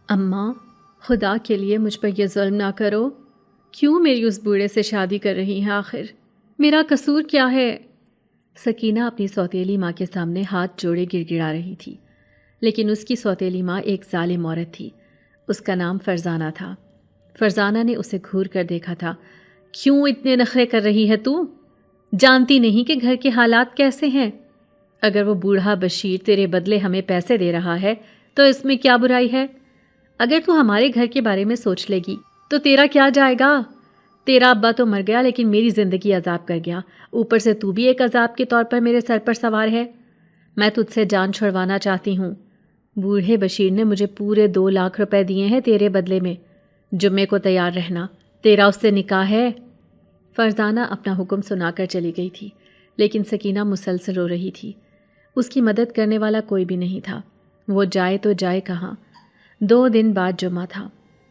اماں، خدا کے لیے مجھ پر یہ ظلم نہ کرو۔ کیوں میری اس بوڑھے سے شادی کر رہی ہیں؟ آخر میرا قصور کیا ہے؟ سکینہ اپنی سوتیلی ماں کے سامنے ہاتھ جوڑے گڑ گڑا رہی تھی، لیکن اس کی سوتیلی ماں ایک ظالم عورت تھی۔ اس کا نام فرزانہ تھا۔ فرزانہ نے اسے گھور کر دیکھا تھا۔ کیوں اتنے نخرے کر رہی ہے تو؟ جانتی نہیں کہ گھر کے حالات کیسے ہیں؟ اگر وہ بوڑھا بشیر تیرے بدلے ہمیں پیسے دے رہا ہے تو اس میں کیا برائی ہے؟ اگر تو ہمارے گھر کے بارے میں سوچ لے گی تو تیرا کیا جائے گا؟ تیرا ابا تو مر گیا لیکن میری زندگی عذاب کر گیا، اوپر سے تو بھی ایک عذاب کے طور پر میرے سر پر سوار ہے۔ میں تجھ سے جان چھڑوانا چاہتی ہوں۔ بوڑھے بشیر نے مجھے پورے 2 لاکھ روپے دیے ہیں تیرے بدلے میں۔ جمعے کو تیار رہنا، تیرا اس سے نکاح ہے۔ فرزانہ اپنا حکم سنا کر چلی گئی تھی، لیکن سکینہ مسلسل رو رہی تھی۔ اس کی مدد کرنے والا کوئی بھی نہیں تھا۔ وہ جائے تو جائے کہاں؟ 2 دن بعد جمعہ تھا۔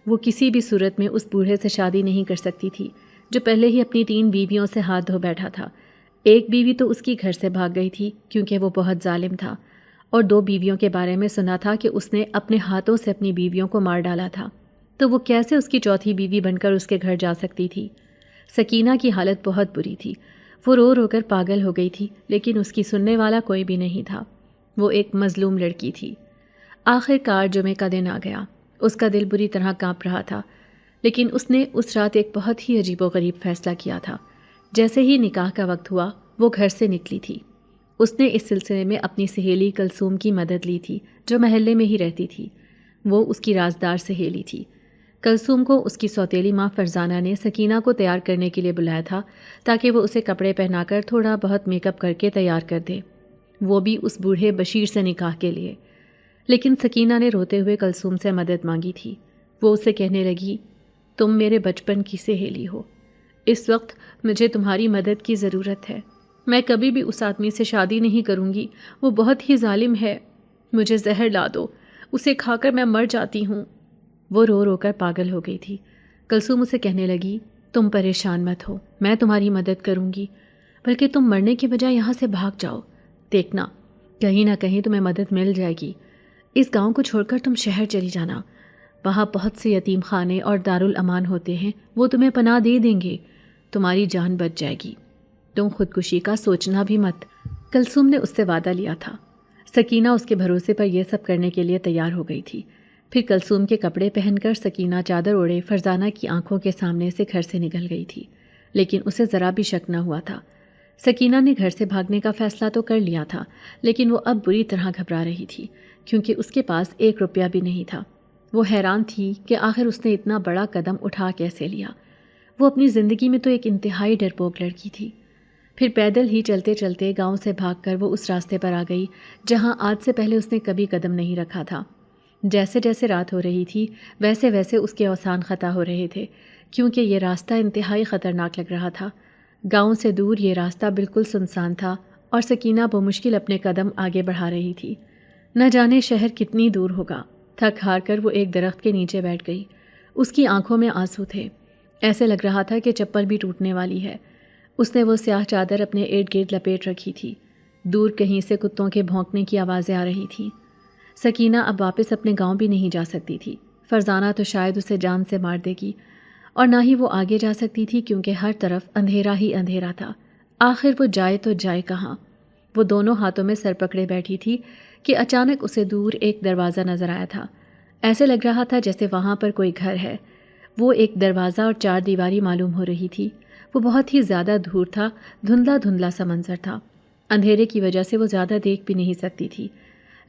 وہ کسی بھی صورت میں اس بوڑھے سے شادی نہیں کر سکتی تھی جو پہلے ہی اپنی 3 بیویوں سے ہاتھ دھو بیٹھا تھا۔ ایک بیوی تو اس کی گھر سے بھاگ گئی تھی کیونکہ وہ بہت ظالم تھا، اور 2 بیویوں کے بارے میں سنا تھا کہ اس نے اپنے ہاتھوں سے اپنی بیویوں کو مار ڈالا تھا، تو وہ کیسے اس کی چوتھی بیوی بن کر اس کے گھر جا سکتی تھی؟ سکینہ کی حالت بہت بری تھی۔ وہ رو رو کر پاگل ہو گئی تھی، لیکن اس کی سننے والا کوئی بھی نہیں تھا۔ وہ ایک مظلوم لڑکی تھی۔ آخر کار جمعے کا دن آ گیا۔ اس کا دل بری طرح کانپ رہا تھا، لیکن اس نے اس رات ایک بہت ہی عجیب و غریب فیصلہ کیا تھا۔ جیسے ہی نکاح کا وقت ہوا وہ گھر سے نکلی تھی۔ اس نے اس سلسلے میں اپنی سہیلی کلثوم کی مدد لی تھی جو محلے میں ہی رہتی تھی۔ وہ اس کی رازدار سہیلی تھی۔ کلثوم کو اس کی سوتیلی ماں فرزانہ نے سکینہ کو تیار کرنے کے لیے بلایا تھا تاکہ وہ اسے کپڑے پہنا کر تھوڑا بہت میک اپ کر کے تیار کر دے، وہ بھی اس بوڑھے بشیر سے نکاح کے لیے۔ لیکن سکینہ نے روتے ہوئے کلثوم سے مدد مانگی تھی۔ وہ اسے کہنے لگی، تم میرے بچپن کی سہیلی ہو، اس وقت مجھے تمہاری مدد کی ضرورت ہے۔ میں کبھی بھی اس آدمی سے شادی نہیں کروں گی، وہ بہت ہی ظالم ہے۔ مجھے زہر لا دو، اسے کھا کر میں مر جاتی ہوں۔ وہ رو رو کر پاگل ہو گئی تھی۔ کلثوم اسے کہنے لگی، تم پریشان مت ہو، میں تمہاری مدد کروں گی، بلکہ تم مرنے کے بجائے یہاں سے بھاگ جاؤ۔ دیکھنا کہیں نہ کہیں تمہیں مدد مل جائے گی۔ اس گاؤں کو چھوڑ کر تم شہر چلی جانا، وہاں بہت سے یتیم خانے اور دارالامان ہوتے ہیں، وہ تمہیں پناہ دے دیں گے، تمہاری جان بچ جائے گی۔ تم خودکشی کا سوچنا بھی مت۔ کلثوم نے اس سے وعدہ لیا تھا۔ سکینہ اس کے بھروسے پر یہ سب کرنے کے لیے تیار ہو گئی تھی۔ پھر کلثوم کے کپڑے پہن کر سکینہ چادر اوڑھے فرزانہ کی آنکھوں کے سامنے سے گھر سے نکل گئی تھی، لیکن اسے ذرا بھی شک نہ ہوا تھا۔ سکینہ نے گھر سے بھاگنے کا فیصلہ تو کر لیا تھا، لیکن وہ اب بری طرح گھبرا رہی تھی کیونکہ اس کے پاس 1 روپیہ بھی نہیں تھا۔ وہ حیران تھی کہ آخر اس نے اتنا بڑا قدم اٹھا کیسے لیا۔ وہ اپنی زندگی میں تو ایک انتہائی ڈرپوک لڑکی تھی۔ پھر پیدل ہی چلتے چلتے گاؤں سے بھاگ کر وہ اس راستے پر آ گئی جہاں آج سے پہلے اس نے کبھی قدم نہیں رکھا تھا۔ جیسے جیسے رات ہو رہی تھی ویسے ویسے اس کے اوسان خطا ہو رہے تھے، کیونکہ یہ راستہ انتہائی خطرناک لگ رہا تھا۔ گاؤں سے دور یہ راستہ بالکل سنسان تھا اور سکینہ بمشکل اپنے قدم آگے بڑھا رہی تھی۔ نہ جانے شہر کتنی دور ہوگا۔ تھک ہار کر وہ ایک درخت کے نیچے بیٹھ گئی۔ اس کی آنکھوں میں آنسو تھے، ایسے لگ رہا تھا کہ چپل بھی ٹوٹنے والی ہے۔ اس نے وہ سیاہ چادر اپنے ارد گرد لپیٹ رکھی تھی۔ دور کہیں سے کتوں کے بھونکنے کی آوازیں آ رہی تھیں۔ سکینہ اب واپس اپنے گاؤں بھی نہیں جا سکتی تھی۔ فرزانہ تو شاید اسے جان سے مار دے گی، اور نہ ہی وہ آگے جا سکتی تھی کیونکہ ہر طرف اندھیرا ہی اندھیرا تھا۔ آخر وہ جائے تو جائے کہاں؟ وہ دونوں ہاتھوں میں سر پکڑے بیٹھی تھی کہ اچانک اسے دور ایک دروازہ نظر آیا تھا۔ ایسے لگ رہا تھا جیسے وہاں پر کوئی گھر ہے۔ وہ ایک دروازہ اور 4 دیواری معلوم ہو رہی تھی۔ وہ بہت ہی زیادہ دور تھا، دھندلا دھندلا سا منظر تھا۔ اندھیرے کی وجہ سے وہ زیادہ دیکھ بھی نہیں سکتی تھی،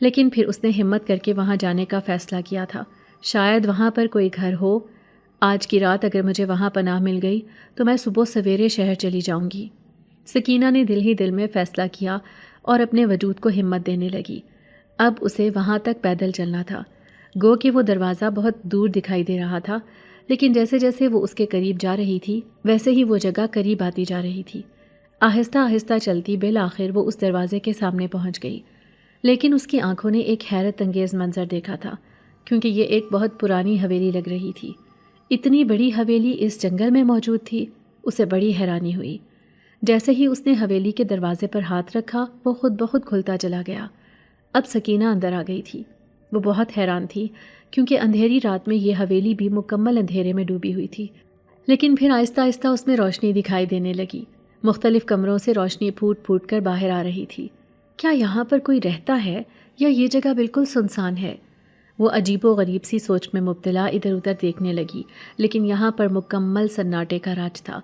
لیکن پھر اس نے ہمت کر کے وہاں جانے کا فیصلہ کیا تھا۔ شاید وہاں پر کوئی گھر ہو۔ آج کی رات اگر مجھے وہاں پناہ مل گئی تو میں صبح سویرے شہر چلی جاؤں گی۔ سکینہ نے دل ہی دل میں فیصلہ کیا اور اپنے وجود کو ہمت دینے لگی۔ اب اسے وہاں تک پیدل چلنا تھا۔ گو کہ وہ دروازہ بہت دور دکھائی دے رہا تھا، لیکن جیسے جیسے وہ اس کے قریب جا رہی تھی ویسے ہی وہ جگہ قریب آتی جا رہی تھی۔ آہستہ آہستہ چلتی بالآخر وہ اس دروازے کے سامنے پہنچ گئی، لیکن اس کی آنکھوں نے ایک حیرت انگیز منظر دیکھا تھا، کیونکہ یہ ایک بہت پرانی حویلی لگ رہی تھی۔ اتنی بڑی حویلی اس جنگل میں موجود تھی، اسے بڑی حیرانی ہوئی۔ جیسے ہی اس نے حویلی کے دروازے پر ہاتھ رکھا وہ خود بخود کھلتا چلا گیا۔ اب سکینہ اندر آ گئی تھی۔ وہ بہت حیران تھی کیونکہ اندھیری رات میں یہ حویلی بھی مکمل اندھیرے میں ڈوبی ہوئی تھی، لیکن پھر آہستہ آہستہ اس میں روشنی دکھائی دینے لگی۔ مختلف کمروں سے روشنی پھوٹ پھوٹ کر باہر آ رہی تھی۔ کیا یہاں پر کوئی رہتا ہے یا یہ جگہ بالکل سنسان ہے؟ وہ عجیب و غریب سی سوچ میں مبتلا ادھر ادھر دیکھنے لگی، لیکن یہاں پر مکمل سناٹے کا راج تھا۔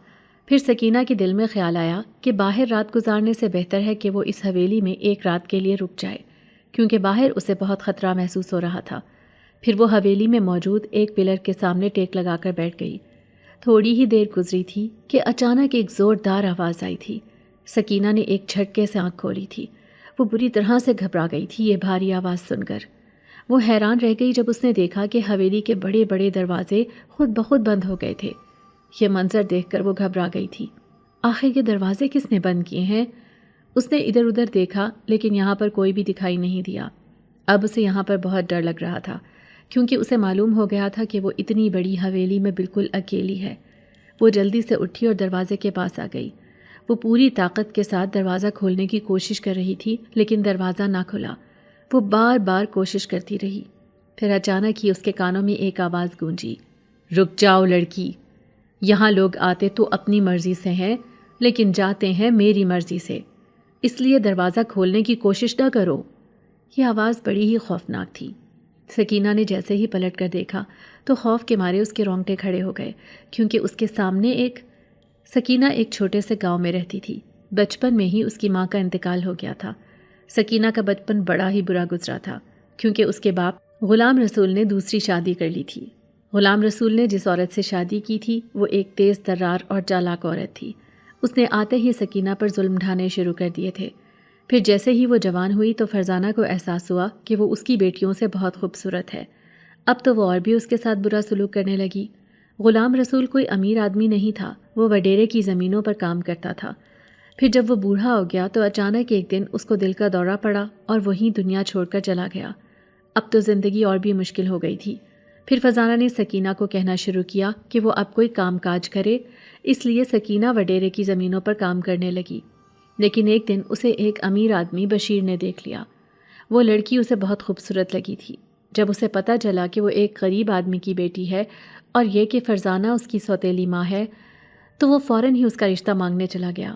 پھر سکینہ کے دل میں خیال آیا کہ باہر رات گزارنے سے بہتر ہے کہ وہ اس حویلی میں ایک رات کے لیے رک جائے، کیونکہ باہر اسے بہت خطرہ محسوس ہو رہا تھا۔ پھر وہ حویلی میں موجود ایک پلر کے سامنے ٹیک لگا کر بیٹھ گئی۔ تھوڑی ہی دیر گزری تھی کہ اچانک ایک زوردار آواز آئی تھی۔ سکینہ نے ایک جھٹکے سے آنکھ کھولی تھی۔ وہ بری طرح سے گھبرا گئی تھی یہ بھاری آواز سن کر۔ وہ حیران رہ گئی جب اس نے دیکھا کہ حویلی کے بڑے بڑے دروازے خود بخود بند ہو گئے تھے۔ یہ منظر دیکھ کر وہ گھبرا گئی تھی۔ آخر یہ دروازے کس نے بند کیے ہیں؟ اس نے ادھر ادھر دیکھا، لیکن یہاں پر کوئی بھی دکھائی نہیں دیا۔ اب اسے یہاں پر بہت ڈر لگ رہا تھا، کیونکہ اسے معلوم ہو گیا تھا کہ وہ اتنی بڑی حویلی میں بالکل اکیلی ہے۔ وہ جلدی سے اٹھی اور دروازے کے پاس آ گئی۔ وہ پوری طاقت کے ساتھ دروازہ کھولنے کی کوشش کر رہی تھی، لیکن دروازہ نہ کھلا۔ وہ بار بار کوشش کرتی رہی۔ پھر اچانک ہی اس کے کانوں میں ایک آواز گونجی، رک جاؤ لڑکی، یہاں لوگ آتے تو اپنی مرضی سے ہیں، لیکن جاتے ہیں میری مرضی سے، اس لیے دروازہ کھولنے کی کوشش نہ کرو۔ یہ آواز بڑی ہی خوفناک تھی۔ سکینہ نے جیسے ہی پلٹ کر دیکھا تو خوف کے مارے اس کے رونگٹے کھڑے ہو گئے، کیونکہ اس کے سامنے سکینہ ایک چھوٹے سے گاؤں میں رہتی تھی۔ بچپن میں ہی اس کی ماں کا انتقال ہو گیا تھا۔ سکینہ کا بچپن بڑا ہی برا گزرا تھا، کیونکہ اس کے باپ غلام رسول نے دوسری شادی کر لی تھی۔ غلام رسول نے جس عورت سے شادی کی تھی وہ ایک تیز ترار اور چالاک عورت تھی۔ اس نے آتے ہی سکینہ پر ظلم ڈھانے شروع کر دیے تھے۔ پھر جیسے ہی وہ جوان ہوئی تو فرزانہ کو احساس ہوا کہ وہ اس کی بیٹیوں سے بہت خوبصورت ہے۔ اب تو وہ اور بھی اس کے ساتھ برا سلوک کرنے لگی۔ غلام رسول کوئی امیر آدمی نہیں تھا، وہ وڈیرے کی زمینوں پر کام کرتا تھا۔ پھر جب وہ بوڑھا ہو گیا تو اچانک ایک دن اس کو دل کا دورہ پڑا اور وہیں دنیا چھوڑ کر چلا گیا۔ اب تو زندگی اور بھی مشکل ہو گئی تھی۔ پھر فرزانہ نے سکینہ کو کہنا شروع کیا کہ وہ اب کوئی کام کاج کرے، اس لیے سکینہ وڈیرے کی زمینوں پر کام کرنے لگی۔ لیکن ایک دن اسے ایک امیر آدمی بشیر نے دیکھ لیا۔ وہ لڑکی اسے بہت خوبصورت لگی تھی۔ جب اسے پتہ چلا کہ وہ ایک غریب آدمی کی بیٹی ہے اور یہ کہ فرزانہ اس کی سوتیلی ماں ہے، تو وہ فوراً ہی اس کا رشتہ مانگنے چلا گیا۔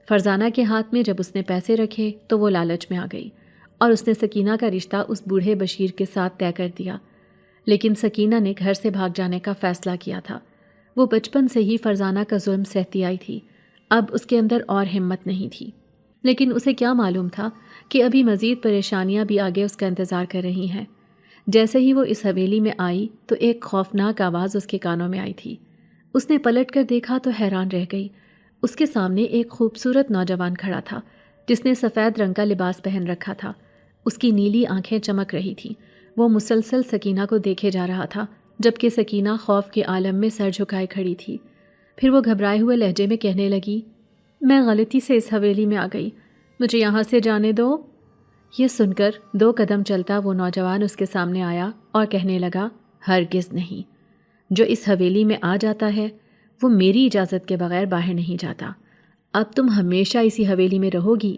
فرزانہ کے ہاتھ میں جب اس نے پیسے رکھے تو وہ لالچ میں آ گئی اور اس نے سکینہ کا رشتہ اس بوڑھے بشیر کے ساتھ طے کر دیا۔ لیکن سکینہ نے گھر سے بھاگ جانے کا فیصلہ کیا تھا۔ وہ بچپن سے ہی فرزانہ کا ظلم سہتی آئی تھی، اب اس کے اندر اور ہمت نہیں تھی۔ لیکن اسے کیا معلوم تھا کہ ابھی مزید پریشانیاں بھی آگے اس کا انتظار کر رہی ہیں۔ جیسے ہی وہ اس حویلی میں آئی تو ایک خوفناک آواز اس کے کانوں میں آئی تھی۔ اس نے پلٹ کر دیکھا تو حیران رہ گئی۔ اس کے سامنے ایک خوبصورت نوجوان کھڑا تھا جس نے سفید رنگ کا لباس پہن رکھا تھا۔ اس کی نیلی آنکھیں چمک رہی تھیں۔ وہ مسلسل سکینہ کو دیکھے جا رہا تھا، جبکہ سکینہ خوف کے عالم میں سر جھکائے کھڑی تھی۔ پھر وہ گھبرائے ہوئے لہجے میں کہنے لگی، میں غلطی سے اس حویلی میں آ گئی، مجھے یہاں سے جانے دو۔ یہ سن کر 2 قدم چلتا وہ نوجوان اس کے سامنے آیا اور کہنے لگا، ہرگز نہیں، جو اس حویلی میں آ جاتا ہے وہ میری اجازت کے بغیر باہر نہیں جاتا۔ اب تم ہمیشہ اسی حویلی میں رہو گی۔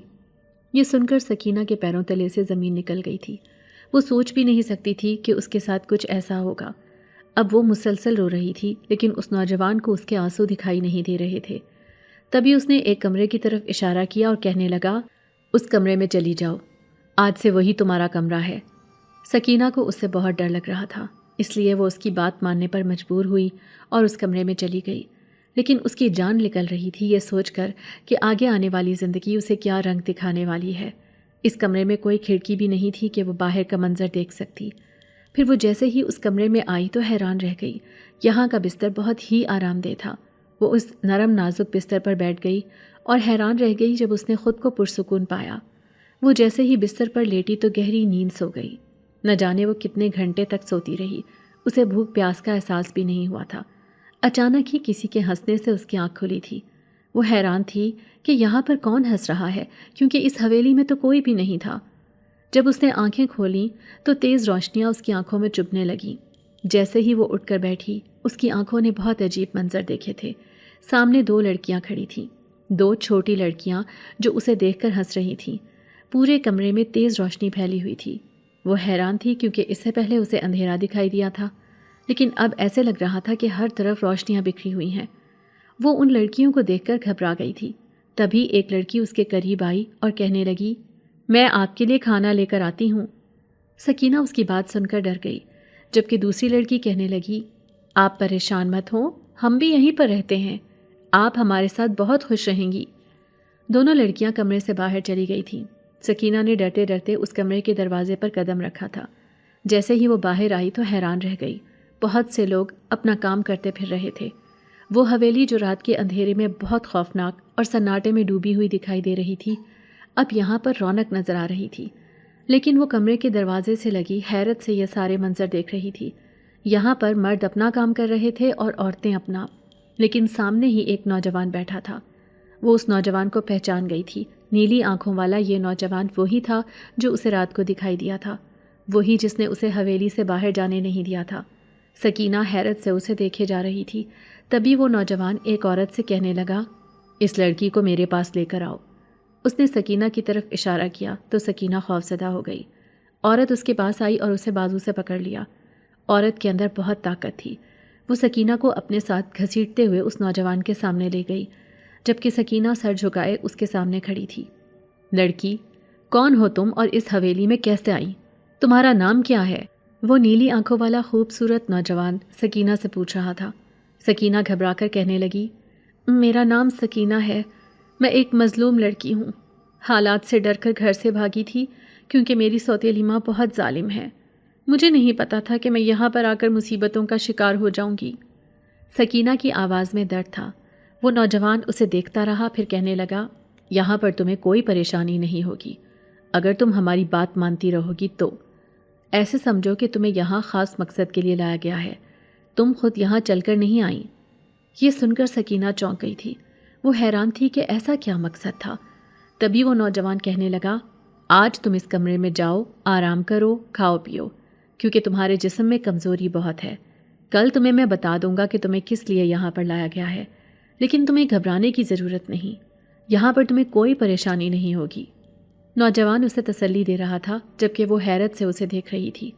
یہ سن کر سکینہ کے پیروں تلے سے زمین نکل گئی تھی۔ وہ سوچ بھی نہیں سکتی تھی کہ اس کے ساتھ کچھ ایسا ہوگا۔ اب وہ مسلسل رو رہی تھی، لیکن اس نوجوان کو اس کے آنسو دکھائی نہیں دے رہے تھے۔ تبھی اس نے ایک کمرے کی طرف اشارہ کیا اور کہنے لگا، اس کمرے میں چلی جاؤ، آج سے وہی تمہارا کمرہ ہے۔ سکینہ کو اس سے بہت ڈر لگ رہا تھا، اس لیے وہ اس کی بات ماننے پر مجبور ہوئی اور اس کمرے میں چلی گئی۔ لیکن اس کی جان نکل رہی تھی یہ سوچ کر کہ آگے آنے والی زندگی اسے کیا رنگ دکھانے والی ہے۔ اس کمرے میں کوئی کھڑکی بھی نہیں تھی کہ وہ باہر کا منظر دیکھ سکتی۔ پھر وہ جیسے ہی اس کمرے میں آئی تو حیران رہ گئی۔ یہاں کا بستر بہت ہی آرام دہ تھا۔ وہ اس نرم نازک بستر پر بیٹھ گئی اور حیران رہ گئی جب اس نے خود کو پرسکون پایا۔ وہ جیسے ہی بستر پر لیٹی تو گہری نیند سو گئی۔ نہ جانے وہ کتنے گھنٹے تک سوتی رہی، اسے بھوک پیاس کا احساس بھی نہیں ہوا تھا۔ اچانک ہی کسی کے ہنسنے سے اس کی آنکھ کھلی تھی۔ وہ حیران تھی کہ یہاں پر کون ہنس رہا ہے، کیونکہ اس حویلی میں تو کوئی بھی نہیں تھا۔ جب اس نے آنکھیں کھولیں تو تیز روشنیاں اس کی آنکھوں میں چبھنے لگیں۔ جیسے ہی وہ اٹھ کر بیٹھی، اس کی آنکھوں نے بہت عجیب منظر دیکھے تھے۔ سامنے 2 لڑکیاں کھڑی تھیں، 2 چھوٹی لڑکیاں جو اسے دیکھ کر ہنس رہی تھیں۔ پورے کمرے میں تیز روشنی پھیلی ہوئی تھی۔ وہ حیران تھی کیونکہ اس سے پہلے اسے اندھیرا دکھائی دیا تھا، لیکن اب ایسے لگ رہا تھا کہ ہر طرف روشنیاں بکھری ہوئی ہیں۔ وہ ان لڑکیوں کو دیکھ کر گھبرا گئی تھی۔ تبھی ایک لڑکی اس کے قریب آئی اور کہنے لگی، میں آپ کے لیے کھانا لے کر آتی ہوں۔ سکینہ اس کی بات سن کر ڈر گئی، جبکہ دوسری لڑکی کہنے لگی، آپ پریشان مت ہوں، ہم بھی یہیں پر رہتے ہیں، آپ ہمارے ساتھ بہت خوش رہیں گی۔ دونوں لڑکیاں کمرے سے باہر چلی گئی تھیں۔ سکینہ نے ڈرتے ڈرتے اس کمرے کے دروازے پر قدم رکھا تھا۔ جیسے ہی وہ باہر آئی تو حیران رہ گئی۔ بہت سے لوگ اپنا کام کرتے پھر رہے تھے۔ وہ حویلی جو رات کے اندھیرے میں بہت خوفناک اور سناٹے میں ڈوبی ہوئی دکھائی دے رہی تھی، اب یہاں پر رونق نظر آ رہی تھی۔ لیکن وہ کمرے کے دروازے سے لگی حیرت سے یہ سارے منظر دیکھ رہی تھی۔ یہاں پر مرد اپنا کام کر رہے تھے اور عورتیں اپنا، لیکن سامنے ہی ایک نوجوان بیٹھا تھا۔ وہ اس نوجوان کو پہچان گئی تھی۔ نیلی آنکھوں والا یہ نوجوان وہی تھا جو اسے رات کو دکھائی دیا تھا، وہی جس نے اسے حویلی سے باہر جانے نہیں دیا تھا۔ سکینہ حیرت سے اسے دیکھے جا رہی تھی۔ تبھی وہ نوجوان ایک عورت سے کہنے لگا، اس لڑکی کو میرے پاس لے کر آؤ۔ اس نے سکینہ کی طرف اشارہ کیا تو سکینہ خوفزدہ ہو گئی۔ عورت اس کے پاس آئی اور اسے بازو سے پکڑ لیا۔ عورت کے اندر بہت طاقت تھی۔ وہ سکینہ کو اپنے ساتھ گھسیٹتے ہوئے اس نوجوان کے سامنے لے گئی، جبکہ سکینہ سر جھکائے اس کے سامنے کھڑی تھی۔ لڑکی، کون ہو تم اور اس حویلی میں کیسے آئی؟ تمہارا نام کیا ہے؟ وہ نیلی آنکھوں والا خوبصورت نوجوان سکینہ سے پوچھ رہا تھا۔ سکینہ گھبرا کر کہنے لگی، میرا نام سکینہ ہے، میں ایک مظلوم لڑکی ہوں، حالات سے ڈر کر گھر سے بھاگی تھی کیونکہ میری سوتیلی ماں بہت ظالم ہے۔ مجھے نہیں پتا تھا کہ میں یہاں پر آ کر مصیبتوں کا شکار ہو جاؤں گی۔ سکینہ کی آواز میں درد تھا۔ وہ نوجوان اسے دیکھتا رہا، پھر کہنے لگا، یہاں پر تمہیں کوئی پریشانی نہیں ہوگی اگر تم ہماری بات مانتی رہو گی تو۔ ایسے سمجھو کہ تمہیں یہاں خاص مقصد کے لیے لایا گیا ہے، تم خود یہاں چل کر نہیں آئیں۔ یہ سن کر سکینہ چونک گئی تھی۔ وہ حیران تھی کہ ایسا کیا مقصد تھا۔ تبھی وہ نوجوان کہنے لگا، آج تم اس کمرے میں جاؤ، آرام کرو، کھاؤ پیو، کیونکہ تمہارے جسم میں کمزوری بہت ہے۔ کل تمہیں میں بتا دوں گا کہ تمہیں کس لیے یہاں پر لایا گیا ہے، لیکن تمہیں گھبرانے کی ضرورت نہیں، یہاں پر تمہیں کوئی پریشانی نہیں ہوگی۔ نوجوان اسے تسلی دے رہا تھا، جبکہ وہ حیرت سے اسے دیکھ رہی تھی۔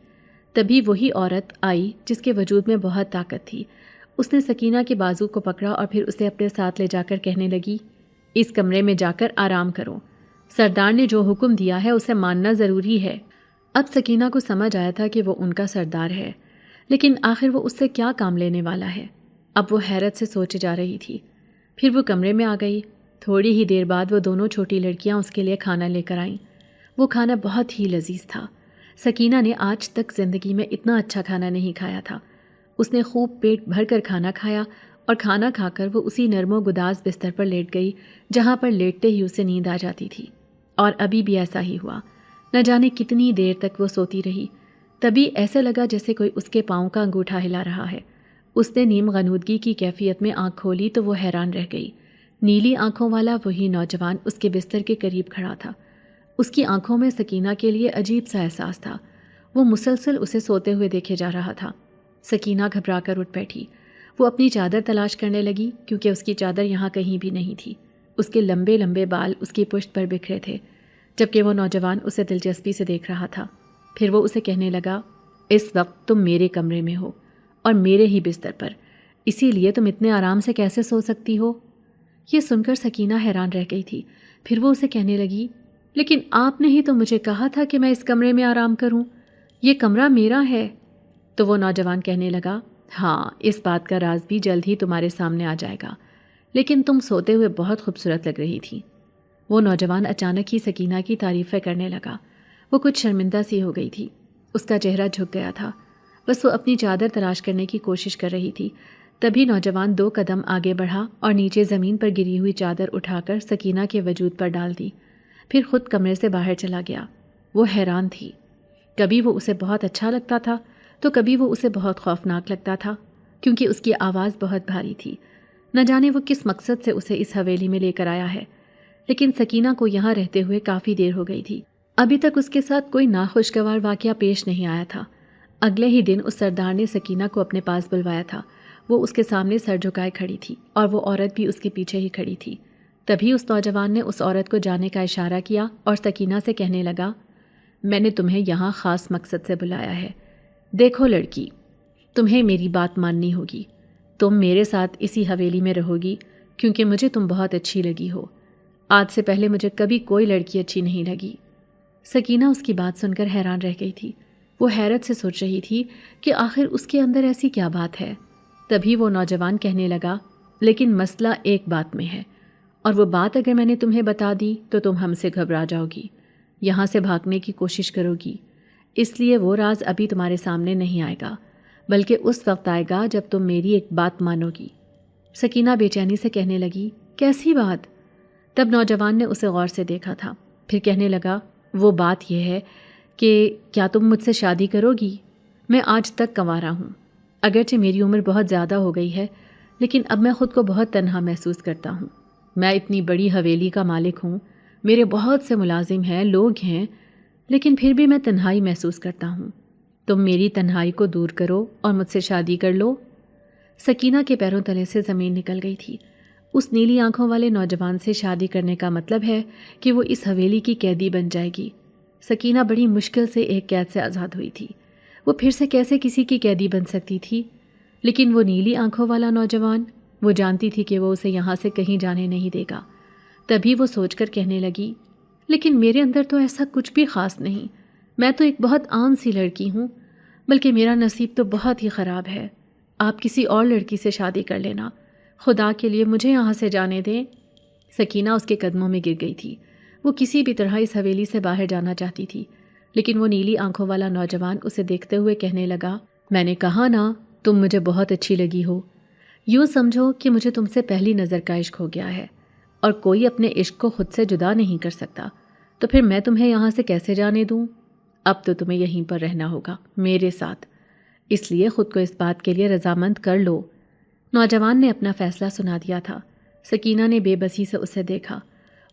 تبھی وہی عورت آئی جس کے وجود میں بہت طاقت تھی۔ اس نے سکینہ کے بازو کو پکڑا اور پھر اسے اپنے ساتھ لے جا کر کہنے لگی، اس کمرے میں جا کر آرام کرو، سردار نے جو حکم دیا ہے اسے ماننا ضروری ہے۔ اب سکینہ کو سمجھ آیا تھا کہ وہ ان کا سردار ہے، لیکن آخر وہ اس سے کیا کام لینے والا ہے۔ اب وہ حیرت سے سوچے جا رہی تھی۔ پھر وہ کمرے میں آ گئی۔ تھوڑی ہی دیر بعد وہ دونوں چھوٹی لڑکیاں اس کے لیے کھانا لے کر آئیں۔ وہ کھانا بہت ہی لذیذ تھا۔ سکینہ نے آج تک زندگی میں اتنا اچھا کھانا نہیں کھایا تھا۔ اس نے خوب پیٹ بھر کر کھانا کھایا اور کھانا کھا کر وہ اسی نرم و گداز بستر پر لیٹ گئی جہاں پر لیٹتے ہی اسے نیند آ جاتی تھی، اور ابھی بھی ایسا ہی ہوا۔ نہ جانے کتنی دیر تک وہ سوتی رہی۔ تبھی ایسے لگا جیسے کوئی اس کے پاؤں کا انگوٹھا ہلا رہا ہے۔ اس نے نیم غنودگی کی کیفیت میں آنکھ کھولی تو وہ حیران رہ گئی۔ نیلی آنکھوں والا وہی نوجوان اس کے بستر کے قریب کھڑا تھا۔ اس کی آنکھوں میں سکینہ کے لیے عجیب سا احساس تھا۔ وہ مسلسل اسے سوتے ہوئے دیکھے جا رہا تھا۔ سکینہ گھبرا کر اٹھ بیٹھی۔ وہ اپنی چادر تلاش کرنے لگی کیونکہ اس کی چادر یہاں کہیں بھی نہیں تھی۔ اس کے لمبے لمبے بال اس کی پشت پر بکھرے تھے، جبکہ وہ نوجوان اسے دلچسپی سے دیکھ رہا تھا۔ پھر وہ اسے کہنے لگا، اس وقت تم میرے کمرے میں ہو اور میرے ہی بستر پر، اسی لیے تم اتنے آرام سے کیسے سو سکتی ہو؟ یہ سن کر سکینہ حیران رہ گئی تھی۔ پھر وہ اسے کہنے لگی، لیکن آپ نے ہی تو مجھے کہا تھا کہ میں اس کمرے میں آرام کروں، یہ کمرہ میرا ہے۔ تو وہ نوجوان کہنے لگا، ہاں، اس بات کا راز بھی جلد ہی تمہارے سامنے آ جائے گا، لیکن تم سوتے ہوئے بہت خوبصورت لگ رہی تھی۔ وہ نوجوان اچانک ہی سکینہ کی تعریفیں کرنے لگا۔ وہ کچھ شرمندہ سی ہو گئی تھی، اس کا چہرہ جھک گیا تھا، بس وہ اپنی چادر تلاش کرنے کی کوشش کر رہی تھی۔ تبھی نوجوان 2 قدم آگے بڑھا اور نیچے زمین پر گری ہوئی چادر اٹھا کر سکینہ کے وجود پر ڈال دی، پھر خود کمرے سے باہر چلا گیا۔ وہ حیران تھی، کبھی وہ اسے بہت اچھا لگتا تھا تو کبھی وہ اسے بہت خوفناک لگتا تھا، کیونکہ اس کی آواز بہت بھاری تھی۔ نہ جانے وہ کس مقصد سے اسے اس حویلی میں لے کر آیا ہے، لیکن سکینہ کو یہاں رہتے ہوئے کافی دیر ہو گئی تھی۔ ابھی تک اس کے ساتھ کوئی ناخوشگوار واقعہ پیش نہیں آیا تھا۔ اگلے ہی دن اس سردار نے سکینہ کو اپنے پاس بلوایا تھا۔ وہ اس کے سامنے سر جھکائے کھڑی تھی اور وہ عورت بھی اس کے پیچھے ہی کھڑی تھی۔ تبھی اس نوجوان نے اس عورت کو جانے کا اشارہ کیا اور سکینہ سے کہنے لگا، میں نے تمہیں یہاں خاص مقصد سے بلایا ہے۔ دیکھو لڑکی، تمہیں میری بات ماننی ہوگی۔ تم میرے ساتھ اسی حویلی میں رہو گی کیونکہ مجھے تم بہت اچھی لگی ہو۔ آج سے پہلے مجھے کبھی کوئی لڑکی اچھی نہیں لگی۔ سکینہ اس کی بات سن کر حیران رہ گئی تھی۔ وہ حیرت سے سوچ رہی تھی کہ آخر اس کے اندر ایسی کیا بات ہے۔ تبھی وہ نوجوان کہنے لگا، لیکن مسئلہ ایک بات میں ہے، اور وہ بات اگر میں نے تمہیں بتا دی تو تم ہم سے گھبرا جاؤ گی، یہاں سے بھاگنے کی کوشش کرو گی۔ اس لیے وہ راز ابھی تمہارے سامنے نہیں آئے گا، بلکہ اس وقت آئے گا جب تم میری ایک بات مانو گی۔ سکینہ بے چینی سے کہنے لگی، کیسی بات؟ تب نوجوان نے اسے غور سے دیکھا تھا، پھر کہنے لگا، وہ بات یہ ہے کہ کیا تم مجھ سے شادی کرو گی؟ میں آج تک کنوارا ہوں، اگرچہ میری عمر بہت زیادہ ہو گئی ہے، لیکن اب میں خود کو بہت تنہا محسوس کرتا ہوں۔ میں اتنی بڑی حویلی کا مالک ہوں، میرے بہت سے ملازم ہیں، لوگ ہیں، لیکن پھر بھی میں تنہائی محسوس کرتا ہوں۔ تم میری تنہائی کو دور کرو اور مجھ سے شادی کر لو۔ سکینہ کے پیروں تلے سے زمین نکل گئی تھی۔ اس نیلی آنکھوں والے نوجوان سے شادی کرنے کا مطلب ہے کہ وہ اس حویلی کی قیدی بن جائے گی۔ سکینہ بڑی مشکل سے ایک قید سے آزاد ہوئی تھی۔ وہ پھر سے کیسے کسی کی قیدی بن سکتی تھی؟ لیکن وہ نیلی آنکھوں والا نوجوان، وہ جانتی تھی کہ وہ اسے یہاں سے کہیں جانے نہیں دے گا۔ تبھی وہ سوچ کر کہنے لگی، لیکن میرے اندر تو ایسا کچھ بھی خاص نہیں، میں تو ایک بہت عام سی لڑکی ہوں، بلکہ میرا نصیب تو بہت ہی خراب ہے۔ آپ کسی اور لڑکی سے شادی کر لینا، خدا کے لیے مجھے یہاں سے جانے دیں۔ سکینہ اس کے قدموں میں گر گئی تھی۔ وہ کسی بھی طرح اس حویلی سے باہر جانا چاہتی تھی، لیکن وہ نیلی آنکھوں والا نوجوان اسے دیکھتے ہوئے کہنے لگا، میں نے کہا نا تم مجھے بہت اچھی لگی ہو، یوں سمجھو کہ مجھے تم سے پہلی نظر کا عشق ہو گیا ہے، اور کوئی اپنے عشق کو خود سے جدا نہیں کر سکتا، تو پھر میں تمہیں یہاں سے کیسے جانے دوں؟ اب تو تمہیں یہیں پر رہنا ہوگا میرے ساتھ، اس لیے خود کو اس بات کے لیے رضامند کر لو۔ نوجوان نے اپنا فیصلہ سنا دیا تھا۔ سکینہ نے بے بسی سے اسے دیکھا۔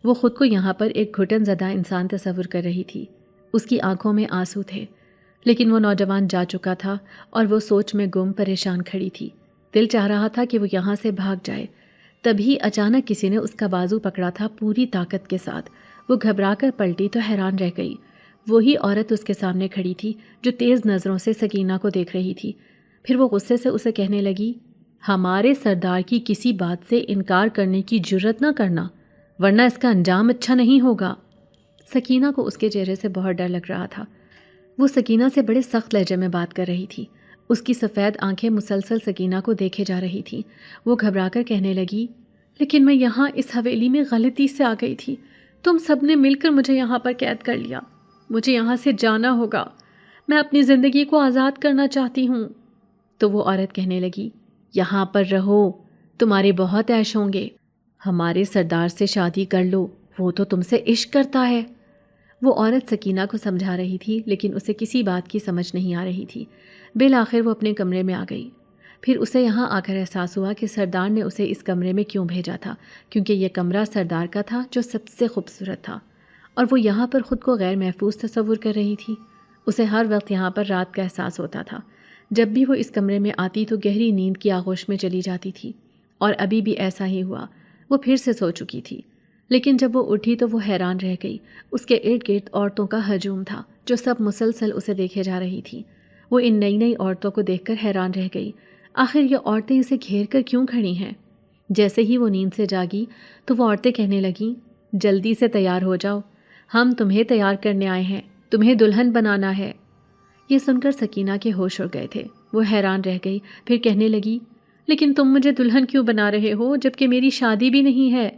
وہ خود کو یہاں پر ایک گھٹن زدہ انسان تصور کر رہی تھی۔ اس کی آنکھوں میں آنسو تھے، لیکن وہ نوجوان جا چکا تھا اور وہ سوچ میں گم پریشان کھڑی تھی۔ دل چاہ رہا تھا کہ وہ یہاں سے بھاگ جائے۔ تبھی اچانک کسی نے اس کا بازو پکڑا تھا پوری طاقت کے ساتھ۔ وہ گھبرا کر پلٹی تو حیران رہ گئی۔ وہی عورت اس کے سامنے کھڑی تھی جو تیز نظروں سے سکینہ کو دیکھ رہی تھی۔ پھر وہ غصے سے اسے کہنے لگی، ہمارے سردار کی کسی بات سے انکار کرنے کی جرت نہ کرنا، ورنہ اس کا انجام اچھا نہیں ہوگا۔ سکینہ کو اس کے چہرے سے بہت ڈر لگ رہا تھا۔ وہ سکینہ سے بڑے سخت لہجے میں بات کر رہی تھی۔ اس کی سفید آنکھیں مسلسل سکینہ کو دیکھے جا رہی تھیں۔ وہ گھبرا کر کہنے لگی، لیکن میں یہاں اس حویلی میں غلطی سے آ گئی تھی، تم سب نے مل کر مجھے یہاں پر قید کر لیا، مجھے یہاں سے جانا ہوگا، میں اپنی زندگی کو آزاد کرنا چاہتی ہوں۔ تو وہ عورت کہنے لگی، یہاں پر رہو، تمہارے بہت عیش ہوں گے، ہمارے سردار سے شادی کر لو، وہ تو تم سے عشق کرتا ہے۔ وہ عورت سکینہ کو سمجھا رہی تھی، لیکن اسے کسی بات کی سمجھ نہیں آ رہی تھی۔ بالآخر وہ اپنے کمرے میں آ گئی۔ پھر اسے یہاں آ کر احساس ہوا کہ سردار نے اسے اس کمرے میں کیوں بھیجا تھا، کیونکہ یہ کمرہ سردار کا تھا جو سب سے خوبصورت تھا، اور وہ یہاں پر خود کو غیر محفوظ تصور کر رہی تھی۔ اسے ہر وقت یہاں پر رات کا احساس ہوتا تھا۔ جب بھی وہ اس کمرے میں آتی تو گہری نیند کی آغوش میں چلی جاتی تھی، اور ابھی بھی ایسا ہی ہوا۔ وہ پھر سے سو چکی تھی، لیکن جب وہ اٹھی تو وہ حیران رہ گئی۔ اس کے ارد گرد عورتوں کا ہجوم تھا جو سب مسلسل اسے دیکھے جا رہی تھیں۔ وہ ان نئی نئی عورتوں کو دیکھ کر حیران رہ گئی، آخر یہ عورتیں اسے گھیر کر کیوں کھڑی ہیں؟ جیسے ہی وہ نیند سے جاگی تو وہ عورتیں کہنے لگیں، جلدی سے تیار ہو جاؤ، ہم تمہیں تیار کرنے آئے ہیں، تمہیں دلہن بنانا ہے۔ یہ سن کر سکینہ کے ہوش اڑ گئے تھے۔ وہ حیران رہ گئی، پھر کہنے لگی، لیکن تم مجھے دلہن کیوں بنا رہے ہو جبکہ میری شادی بھی نہیں ہے؟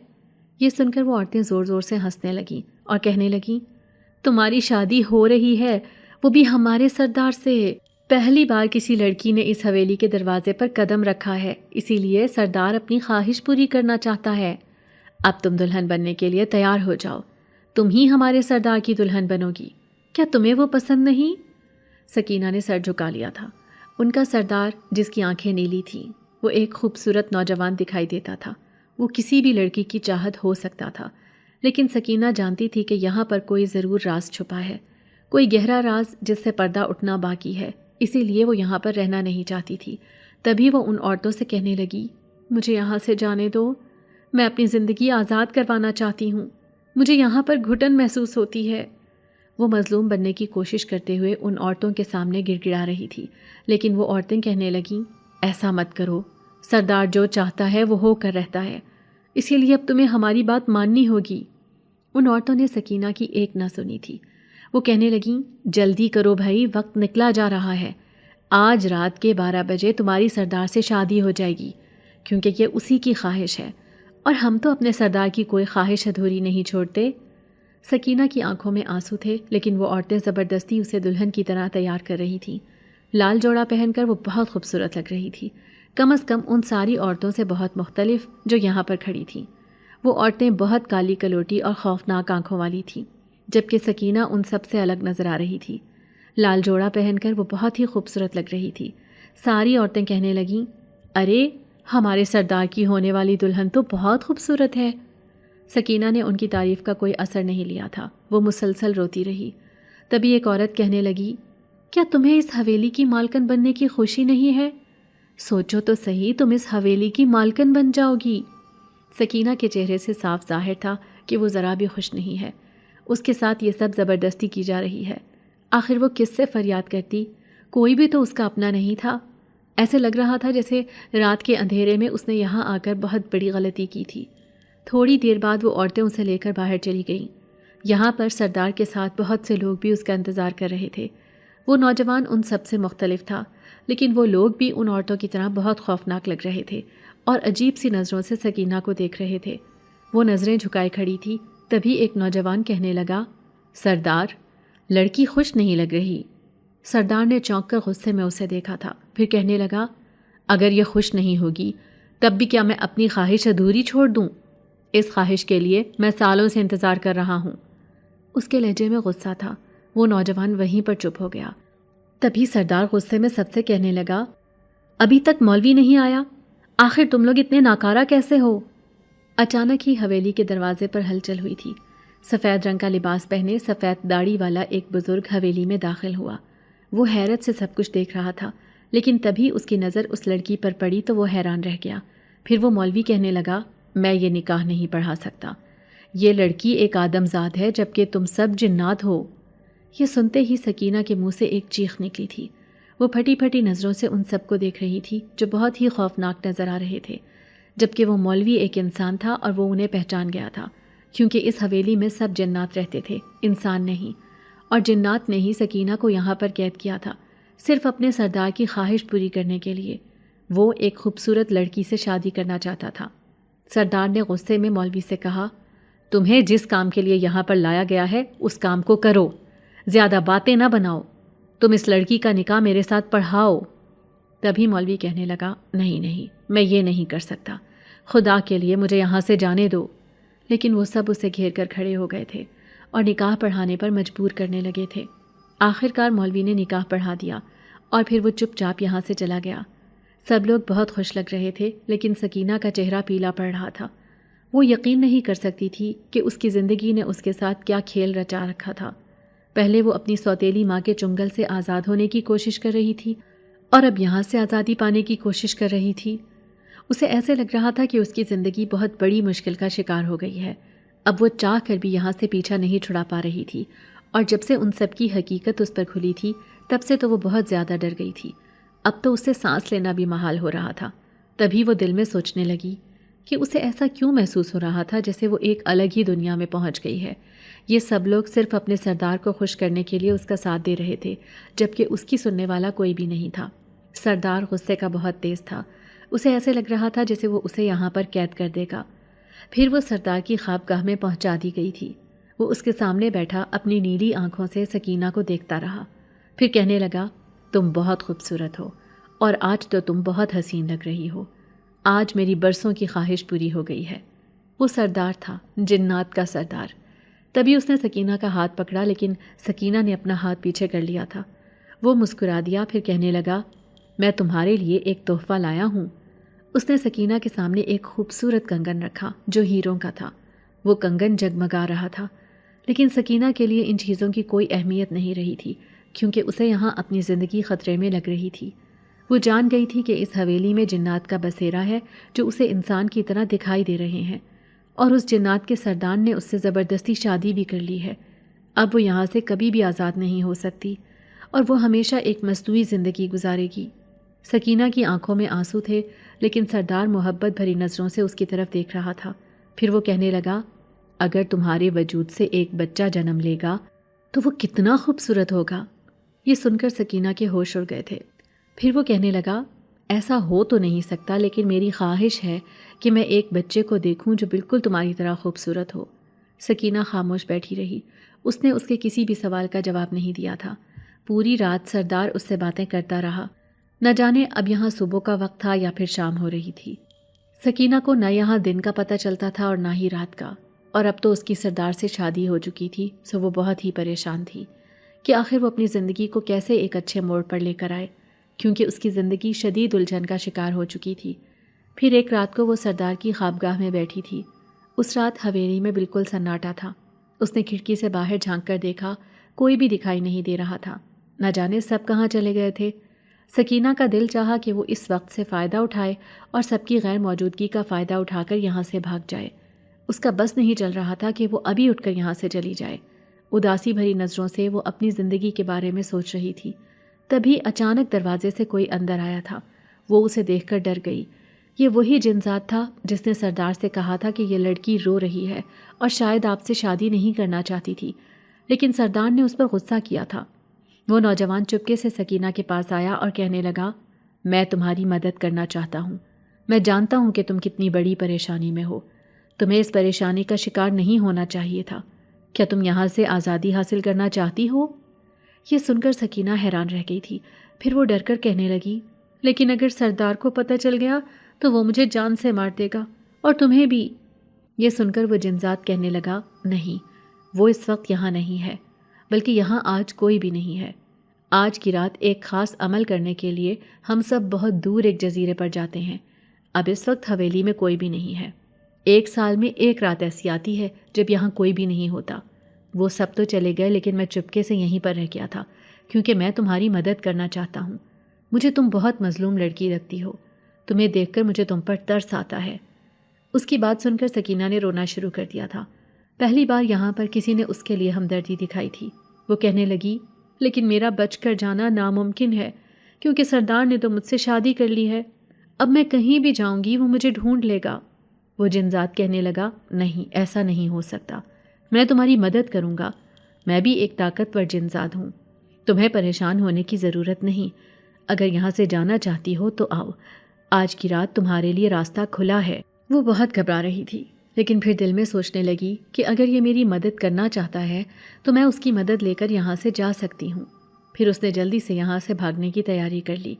یہ سن کر وہ عورتیں زور زور سے ہنسنے لگیں اور کہنے لگیں، تمہاری شادی ہو رہی ہے، وہ بھی ہمارے سردار سے۔ پہلی بار کسی لڑکی نے اس حویلی کے دروازے پر قدم رکھا ہے، اسی لیے سردار اپنی خواہش پوری کرنا چاہتا ہے۔ اب تم دلہن بننے کے لیے تیار ہو جاؤ، تم ہی ہمارے سردار کی دلہن بنو گی۔ کیا تمہیں وہ پسند نہیں؟ سکینہ نے سر جھکا لیا تھا۔ ان کا سردار، جس کی آنکھیں نیلی تھیں، وہ ایک خوبصورت نوجوان دکھائی دیتا تھا۔ وہ کسی بھی لڑکی کی چاہت ہو سکتا تھا، لیکن سکینہ جانتی تھی کہ یہاں پر کوئی ضرور راز چھپا ہے، کوئی گہرا راز جس سے پردہ اٹھنا باقی ہے، اسی لیے وہ یہاں پر رہنا نہیں چاہتی تھی۔ تبھی وہ ان عورتوں سے کہنے لگی، مجھے یہاں سے جانے دو، میں اپنی زندگی آزاد کروانا چاہتی ہوں، مجھے یہاں پر گھٹن محسوس ہوتی ہے۔ وہ مظلوم بننے کی کوشش کرتے ہوئے ان عورتوں کے سامنے گڑ گڑا رہی تھی، لیکن وہ عورتیں کہنے لگیں ایسا مت کرو، سردار جو چاہتا ہے وہ ہو کر رہتا ہے، اسی لیے اب تمہیں ہماری بات ماننی ہوگی۔ ان عورتوں نے سکینہ کی ایک نہ سنی تھی۔ وہ کہنے لگیں جلدی کرو بھائی، وقت نکلا جا رہا ہے، آج رات کے 12 بجے تمہاری سردار سے شادی ہو جائے گی، کیونکہ یہ اسی کی خواہش ہے، اور ہم تو اپنے سردار کی کوئی خواہش ادھوری نہیں چھوڑتے۔ سکینہ کی آنکھوں میں آنسو تھے، لیکن وہ عورتیں زبردستی اسے دلہن کی طرح تیار کر رہی تھیں۔ لال جوڑا پہن کر وہ بہت خوبصورت لگ رہی تھی، کم از کم ان ساری عورتوں سے بہت مختلف جو یہاں پر کھڑی تھیں۔ وہ عورتیں بہت کالی کلوٹی اور خوفناک آنکھوں والی تھیں، جبکہ سکینہ ان سب سے الگ نظر آ رہی تھی۔ لال جوڑا پہن کر وہ بہت ہی خوبصورت لگ رہی تھی۔ ساری عورتیں کہنے لگیں ارے ہمارے سردار کی ہونے والی دلہن تو بہت خوبصورت ہے۔ سکینہ نے ان کی تعریف کا کوئی اثر نہیں لیا تھا، وہ مسلسل روتی رہی۔ تبھی ایک عورت کہنے لگی کیا تمہیں اس حویلی کی مالکن بننے کی خوشی نہیں ہے؟ سوچو تو صحیح، تم اس حویلی کی مالکن بن جاؤ گی۔ سکینہ کے چہرے سے صاف ظاہر تھا کہ وہ ذرا بھی خوش نہیں ہے۔ اس کے ساتھ یہ سب زبردستی کی جا رہی ہے۔ آخر وہ کس سے فریاد کرتی؟ کوئی بھی تو اس کا اپنا نہیں تھا۔ ایسے لگ رہا تھا جیسے رات کے اندھیرے میں اس نے یہاں آ کر بہت بڑی غلطی کی تھی۔ تھوڑی دیر بعد وہ عورتیں اسے لے کر باہر چلی گئیں۔ یہاں پر سردار کے ساتھ بہت سے لوگ بھی اس کا انتظار کر رہے تھے۔ وہ نوجوان ان سب سے مختلف تھا، لیکن وہ لوگ بھی ان عورتوں کی طرح بہت خوفناک لگ رہے تھے اور عجیب سی نظروں سے سکینہ کو دیکھ رہے تھے۔ وہ نظریں جھکائے کھڑی تھی۔ تبھی ایک نوجوان کہنے لگا سردار، لڑکی خوش نہیں لگ رہی۔ سردار نے چونک کر غصے میں اسے دیکھا تھا، پھر کہنے لگا اگر یہ خوش نہیں ہوگی تب بھی کیا میں اپنی خواہش ادھوری چھوڑ دوں؟ اس خواہش کے لیے میں سالوں سے انتظار کر رہا ہوں۔ اس کے لہجے میں غصہ تھا۔ وہ نوجوان وہیں پر چپ ہو گیا۔ تبھی سردار غصے میں سب سے کہنے لگا ابھی تک مولوی نہیں آیا؟ آخر تم لوگ اتنے ناکارہ کیسے ہو؟ اچانک ہی حویلی کے دروازے پر ہلچل ہوئی تھی۔ سفید رنگ کا لباس پہنے سفید داڑھی والا ایک بزرگ حویلی میں داخل ہوا۔ وہ حیرت سے سب کچھ دیکھ رہا تھا، لیکن تبھی اس کی نظر اس لڑکی پر پڑی تو وہ حیران رہ گیا۔ پھر وہ مولوی کہنے لگا میں یہ نکاح نہیں پڑھا سکتا۔ یہ لڑکی ایک آدم زاد ہے جبکہ تم سب جنات ہو۔ یہ سنتے ہی سکینہ کے منہ سے ایک چیخ نکلی تھی۔ وہ پھٹی پھٹی نظروں سے ان سب کو دیکھ رہی تھی جو بہت ہی خوفناک نظر آ رہے تھے، جبکہ وہ مولوی ایک انسان تھا اور وہ انہیں پہچان گیا تھا، کیونکہ اس حویلی میں سب جنات رہتے تھے، انسان نہیں، اور جنات نے ہی سکینہ کو یہاں پر قید کیا تھا، صرف اپنے سردار کی خواہش پوری کرنے کے لیے۔ وہ ایک خوبصورت لڑکی سے شادی کرنا چاہتا تھا۔ سردار نے غصے میں مولوی سے کہا تمہیں جس کام کے لیے یہاں پر لایا گیا ہے اس کام کو کرو، زیادہ باتیں نہ بناؤ۔ تم اس لڑکی کا نکاح میرے ساتھ پڑھاؤ۔ تبھی مولوی کہنے لگا نہیں، میں یہ نہیں کر سکتا، خدا کے لیے مجھے یہاں سے جانے دو۔ لیکن وہ سب اسے گھیر کر کھڑے ہو گئے تھے اور نکاح پڑھانے پر مجبور کرنے لگے تھے۔ آخر کار مولوی نے نکاح پڑھا دیا اور پھر وہ چپ چاپ یہاں سے چلا گیا۔ سب لوگ بہت خوش لگ رہے تھے، لیکن سکینہ کا چہرہ پیلا پڑ رہا تھا۔ وہ یقین نہیں کر سکتی تھی کہ اس کی زندگی نے اس کے ساتھ کیا کھیل رچا رکھا تھا۔ پہلے وہ اپنی سوتیلی ماں کے چنگل سے آزاد ہونے کی کوشش کر رہی تھی اور اب یہاں سے آزادی پانے کی کوشش کر رہی تھی۔ اسے ایسے لگ رہا تھا کہ اس کی زندگی بہت بڑی مشکل کا شکار ہو گئی ہے۔ اب وہ چاہ کر بھی یہاں سے پیچھا نہیں چھڑا پا رہی تھی، اور جب سے ان سب کی حقیقت اس پر کھلی تھی تب سے تو وہ بہت زیادہ ڈر گئی تھی۔ اب تو اسے سانس لینا بھی محال ہو رہا تھا۔ تبھی وہ دل میں سوچنے لگی کہ اسے ایسا کیوں محسوس ہو رہا تھا جیسے وہ ایک الگ ہی دنیا میں پہنچ گئی ہے۔ یہ سب لوگ صرف اپنے سردار کو خوش کرنے کے لیے اس کا ساتھ دے رہے تھے، جبکہ اس کی سننے والا کوئی بھی نہیں تھا۔ سردار غصے کا بہت تیز تھا۔ اسے ایسے لگ رہا تھا جیسے وہ اسے یہاں پر قید کر دے گا۔ پھر وہ سردار کی خوابگاہ میں پہنچا دی گئی تھی۔ وہ اس کے سامنے بیٹھا اپنی نیلی آنکھوں سے سکینہ کو دیکھتا رہا، پھر کہنے لگا تم بہت خوبصورت ہو اور آج تو تم بہت حسین لگ رہی ہو۔ آج میری برسوں کی خواہش پوری ہو گئی ہے۔ وہ سردار تھا، جنات کا سردار۔ تبھی اس نے سکینہ کا ہاتھ پکڑا، لیکن سکینہ نے اپنا ہاتھ پیچھے کر لیا تھا۔ وہ مسکرا دیا، پھر کہنے لگا میں تمہارے لیے ایک تحفہ لایا ہوں۔ اس نے سکینہ کے سامنے ایک خوبصورت کنگن رکھا جو ہیروں کا تھا۔ وہ کنگن جگمگا رہا تھا، لیکن سکینہ کے لیے ان چیزوں کی کوئی اہمیت نہیں رہی تھی، کیونکہ اسے یہاں اپنی زندگی خطرے میں لگ رہی تھی۔ وہ جان گئی تھی کہ اس حویلی میں جنات کا بسیرا ہے جو اسے انسان کی طرح دکھائی دے رہے ہیں، اور اس جنات کے سردار نے اس سے زبردستی شادی بھی کر لی ہے۔ اب وہ یہاں سے کبھی بھی آزاد نہیں ہو سکتی اور وہ ہمیشہ ایک مصنوعی زندگی گزارے گی۔ سکینہ کی آنکھوں میں آنسو تھے، لیکن سردار محبت بھری نظروں سے اس کی طرف دیکھ رہا تھا۔ پھر وہ کہنے لگا، اگر تمہارے وجود سے ایک بچہ جنم لے گا تو وہ کتنا خوبصورت ہوگا۔ یہ سن کر سکینہ کے ہوش اڑ گئے تھے۔ پھر وہ کہنے لگا، ایسا ہو تو نہیں سکتا، لیکن میری خواہش ہے کہ میں ایک بچے کو دیکھوں جو بالکل تمہاری طرح خوبصورت ہو۔ سکینہ خاموش بیٹھی رہی۔ اس نے اس کے کسی بھی سوال کا جواب نہیں دیا تھا۔ پوری رات سردار اس سے باتیں کرتا رہا۔ نہ جانے اب یہاں صبح کا وقت تھا یا پھر شام ہو رہی تھی۔ سکینہ کو نہ یہاں دن کا پتہ چلتا تھا اور نہ ہی رات کا، اور اب تو اس کی سردار سے شادی ہو چکی تھی، سو وہ بہت ہی پریشان تھی کہ آخر وہ اپنی زندگی کو کیسے ایک اچھے موڑ پر لے کر آئے، کیونکہ اس کی زندگی شدید الجھن کا شکار ہو چکی تھی۔ پھر ایک رات کو وہ سردار کی خوابگاہ میں بیٹھی تھی۔ اس رات حویلی میں بالکل سناٹا تھا۔ اس نے کھڑکی سے باہر جھانک کر دیکھا، کوئی بھی دکھائی نہیں دے رہا تھا۔ نہ جانے سب کہاں چلے گئے تھے۔ سکینہ کا دل چاہا کہ وہ اس وقت سے فائدہ اٹھائے اور سب کی غیر موجودگی کا فائدہ اٹھا کر یہاں سے بھاگ جائے۔ اس کا بس نہیں چل رہا تھا کہ وہ ابھی اٹھ کر یہاں سے چلی جائے۔ اداسی بھری نظروں سے وہ اپنی زندگی کے بارے میں سوچ رہی تھی۔ تبھی اچانک دروازے سے کوئی اندر آیا تھا۔ وہ اسے دیکھ کر ڈر گئی۔ یہ وہی جن ذات تھا جس نے سردار سے کہا تھا کہ یہ لڑکی رو رہی ہے اور شاید آپ سے شادی نہیں کرنا چاہتی تھی، لیکن سردار نے اس پر غصہ کیا تھا۔ وہ نوجوان چپکے سے سکینہ کے پاس آیا اور کہنے لگا، میں تمہاری مدد کرنا چاہتا ہوں۔ میں جانتا ہوں کہ تم کتنی بڑی پریشانی میں ہو۔ تمہیں اس پریشانی کا شکار نہیں ہونا چاہیے تھا۔ کیا تم یہاں سے آزادی حاصل کرنا چاہتی ہو؟ یہ سن کر سکینہ حیران رہ گئی تھی۔ پھر وہ ڈر کر کہنے لگی، لیکن اگر سردار کو پتہ چل گیا تو وہ مجھے جان سے مار دے گا، اور تمہیں بھی۔ یہ سن کر وہ جنذات کہنے لگا، نہیں، وہ اس وقت یہاں نہیں ہے، بلکہ یہاں آج کوئی بھی نہیں ہے۔ آج کی رات ایک خاص عمل کرنے کے لیے ہم سب بہت دور ایک جزیرے پر جاتے ہیں۔ اب اس وقت حویلی میں کوئی بھی نہیں ہے۔ ایک سال میں ایک رات ایسی آتی ہے جب یہاں کوئی بھی نہیں ہوتا۔ وہ سب تو چلے گئے، لیکن میں چپکے سے یہیں پر رہ گیا تھا، کیونکہ میں تمہاری مدد کرنا چاہتا ہوں۔ مجھے تم بہت مظلوم لڑکی لگتی ہو۔ تمہیں دیکھ کر مجھے تم پر ترس آتا ہے۔ اس کی بات سن کر سکینہ نے رونا شروع کر دیا تھا۔ پہلی بار یہاں پر کسی نے اس کے لیے ہمدردی دکھائی تھی۔ وہ کہنے لگی، لیکن میرا بچ کر جانا ناممکن ہے، کیونکہ سردار نے تو مجھ سے شادی کر لی ہے۔ اب میں کہیں بھی جاؤں گی وہ مجھے ڈھونڈ لے گا۔ وہ جنذات کہنے لگا، نہیں، ایسا نہیں ہو سکتا۔ میں تمہاری مدد کروں گا۔ میں بھی ایک طاقتور جنذات ہوں۔ تمہیں پریشان ہونے کی ضرورت نہیں۔ اگر یہاں سے جانا چاہتی ہو تو آؤ۔ آج کی رات تمہارے لیے راستہ کھلا ہے۔ وہ بہت گھبرا رہی تھی، لیکن پھر دل میں سوچنے لگی کہ اگر یہ میری مدد کرنا چاہتا ہے تو میں اس کی مدد لے کر یہاں سے جا سکتی ہوں۔ پھر اس نے جلدی سے یہاں سے بھاگنے کی تیاری کر لی،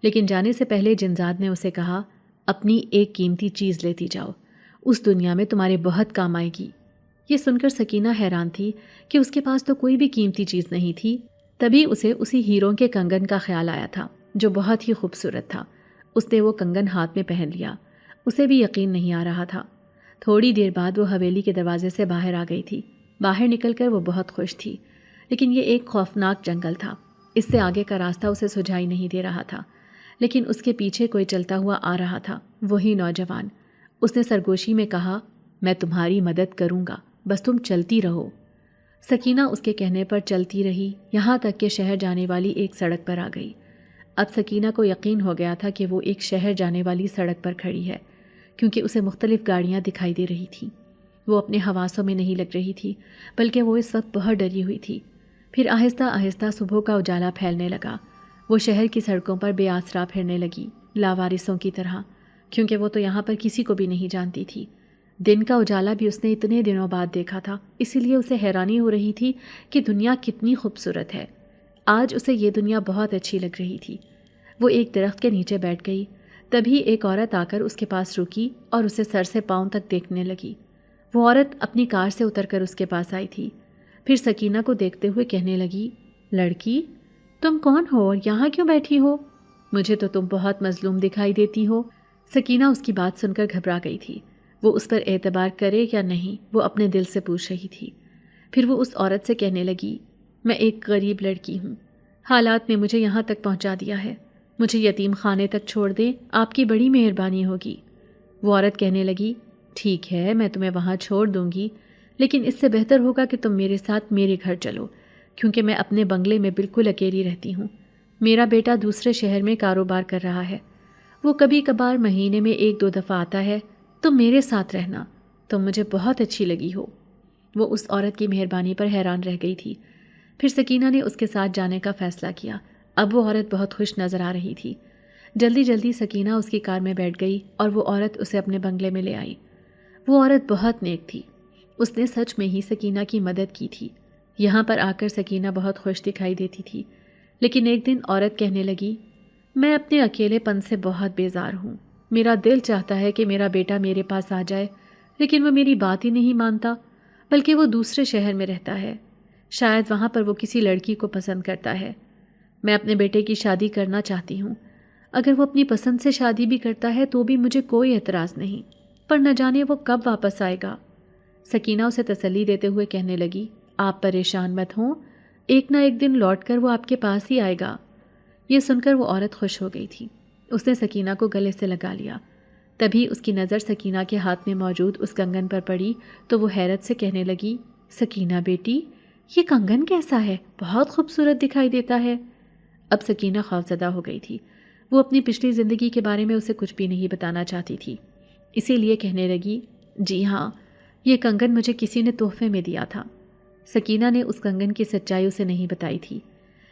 لیکن جانے سے پہلے جنذات نے اسے کہا، اپنی ایک قیمتی چیز لیتی جاؤ، اس دنیا میں تمہارے بہت کام آئے گی۔ یہ سن کر سکینہ حیران تھی کہ اس کے پاس تو کوئی بھی قیمتی چیز نہیں تھی۔ تبھی اسے اسی ہیروں کے کنگن کا خیال آیا تھا جو بہت ہی خوبصورت تھا۔ اس نے وہ کنگن ہاتھ میں پہن لیا۔ اسے بھی یقین نہیں آ رہا تھا۔ تھوڑی دیر بعد وہ حویلی کے دروازے سے باہر آ گئی تھی۔ باہر نکل کر وہ بہت خوش تھی، لیکن یہ ایک خوفناک جنگل تھا۔ اس سے آگے کا راستہ اسے سجھائی نہیں دے رہا تھا، لیکن اس کے پیچھے کوئی چلتا ہوا آ رہا تھا، وہی نوجوان۔ اس نے سرگوشی میں کہا، میں تمہاری مدد کروں گا، بس تم چلتی رہو۔ سکینہ اس کے کہنے پر چلتی رہی، یہاں تک کہ شہر جانے والی ایک سڑک پر آ گئی۔ اب سکینہ کو یقین ہو گیا تھا کہ وہ ایک شہر جانے والی سڑک پر کھڑی ہے، کیونکہ اسے مختلف گاڑیاں دکھائی دے رہی تھیں۔ وہ اپنے حواسوں میں نہیں لگ رہی تھی، بلکہ وہ اس وقت بہت ڈری ہوئی تھی۔ پھر آہستہ آہستہ صبح کا اجالا پھیلنے لگا۔ وہ شہر کی سڑکوں پر بے آسرا پھرنے لگی، لاوارثوں کی طرح، کیونکہ وہ تو یہاں پر کسی کو بھی نہیں جانتی تھی۔ دن کا اجالا بھی اس نے اتنے دنوں بعد دیکھا تھا، اسی لیے اسے حیرانی ہو رہی تھی کہ دنیا کتنی خوبصورت ہے۔ آج اسے یہ دنیا بہت اچھی لگ رہی تھی۔ وہ ایک درخت کے نیچے بیٹھ گئی۔ تبھی ایک عورت آ کر اس کے پاس رکی اور اسے سر سے پاؤں تک دیکھنے لگی۔ وہ عورت اپنی کار سے اتر کر اس کے پاس آئی تھی۔ پھر سکینہ کو دیکھتے ہوئے کہنے لگی، لڑکی، تم کون ہو اور یہاں کیوں بیٹھی ہو؟ مجھے تو تم بہت مظلوم دکھائی دیتی ہو۔ سکینہ اس کی بات سن کر گھبرا گئی تھی۔ وہ اس پر اعتبار کرے یا نہیں، وہ اپنے دل سے پوچھ رہی تھی۔ پھر وہ اس عورت سے کہنے لگی، میں ایک غریب لڑکی ہوں، حالات نے مجھے یہاں تک پہنچا دیا ہے، مجھے یتیم خانے تک چھوڑ دیں، آپ کی بڑی مہربانی ہوگی۔ وہ عورت کہنے لگی، ٹھیک ہے، میں تمہیں وہاں چھوڑ دوں گی، لیکن اس سے بہتر ہوگا کہ تم میرے ساتھ میرے گھر چلو، کیونکہ میں اپنے بنگلے میں بالکل اکیلی رہتی ہوں۔ میرا بیٹا دوسرے شہر میں کاروبار کر رہا ہے، وہ کبھی کبھار مہینے میں 1-2 دفعہ آتا ہے۔ تم میرے ساتھ رہنا، تم مجھے بہت اچھی لگی ہو۔ وہ اس عورت کی مہربانی پر حیران رہ گئی تھی۔ پھر سکینہ نے اس کے ساتھ جانے کا فیصلہ کیا۔ اب وہ عورت بہت خوش نظر آ رہی تھی۔ جلدی جلدی سکینہ اس کی کار میں بیٹھ گئی اور وہ عورت اسے اپنے بنگلے میں لے آئی۔ وہ عورت بہت نیک تھی، اس نے سچ میں ہی سکینہ کی مدد کی تھی۔ یہاں پر آ کر سکینہ بہت خوش دکھائی دیتی تھی، لیکن ایک دن عورت کہنے لگی، میں اپنے اکیلے پن سے بہت بیزار ہوں۔ میرا دل چاہتا ہے کہ میرا بیٹا میرے پاس آ جائے، لیکن وہ میری بات ہی نہیں مانتا، بلکہ وہ دوسرے شہر میں رہتا ہے۔ شاید وہاں پر وہ کسی لڑکی کو پسند کرتا ہے۔ میں اپنے بیٹے کی شادی کرنا چاہتی ہوں۔ اگر وہ اپنی پسند سے شادی بھی کرتا ہے تو بھی مجھے کوئی اعتراض نہیں، پر نہ جانے وہ کب واپس آئے گا۔ سکینہ اسے تسلی دیتے ہوئے کہنے لگی، آپ پریشان مت ہوں، ایک نہ ایک دن لوٹ کر وہ آپ کے پاس ہی آئے گا۔ یہ سن کر وہ عورت خوش ہو گئی تھی۔ اس نے سکینہ کو گلے سے لگا لیا۔ تبھی اس کی نظر سکینہ کے ہاتھ میں موجود اس کنگن پر پڑی تو وہ حیرت سے کہنے لگی، سکینہ بیٹی، یہ کنگن کیسا ہے؟ بہت خوبصورت دکھائی دیتا ہے۔ اب سکینہ خوفزدہ ہو گئی تھی۔ وہ اپنی پچھلی زندگی کے بارے میں اسے کچھ بھی نہیں بتانا چاہتی تھی، اسی لیے کہنے لگی، جی ہاں، یہ کنگن مجھے کسی نے تحفے میں دیا تھا۔ سکینہ نے اس کنگن کی سچائی اسے نہیں بتائی تھی۔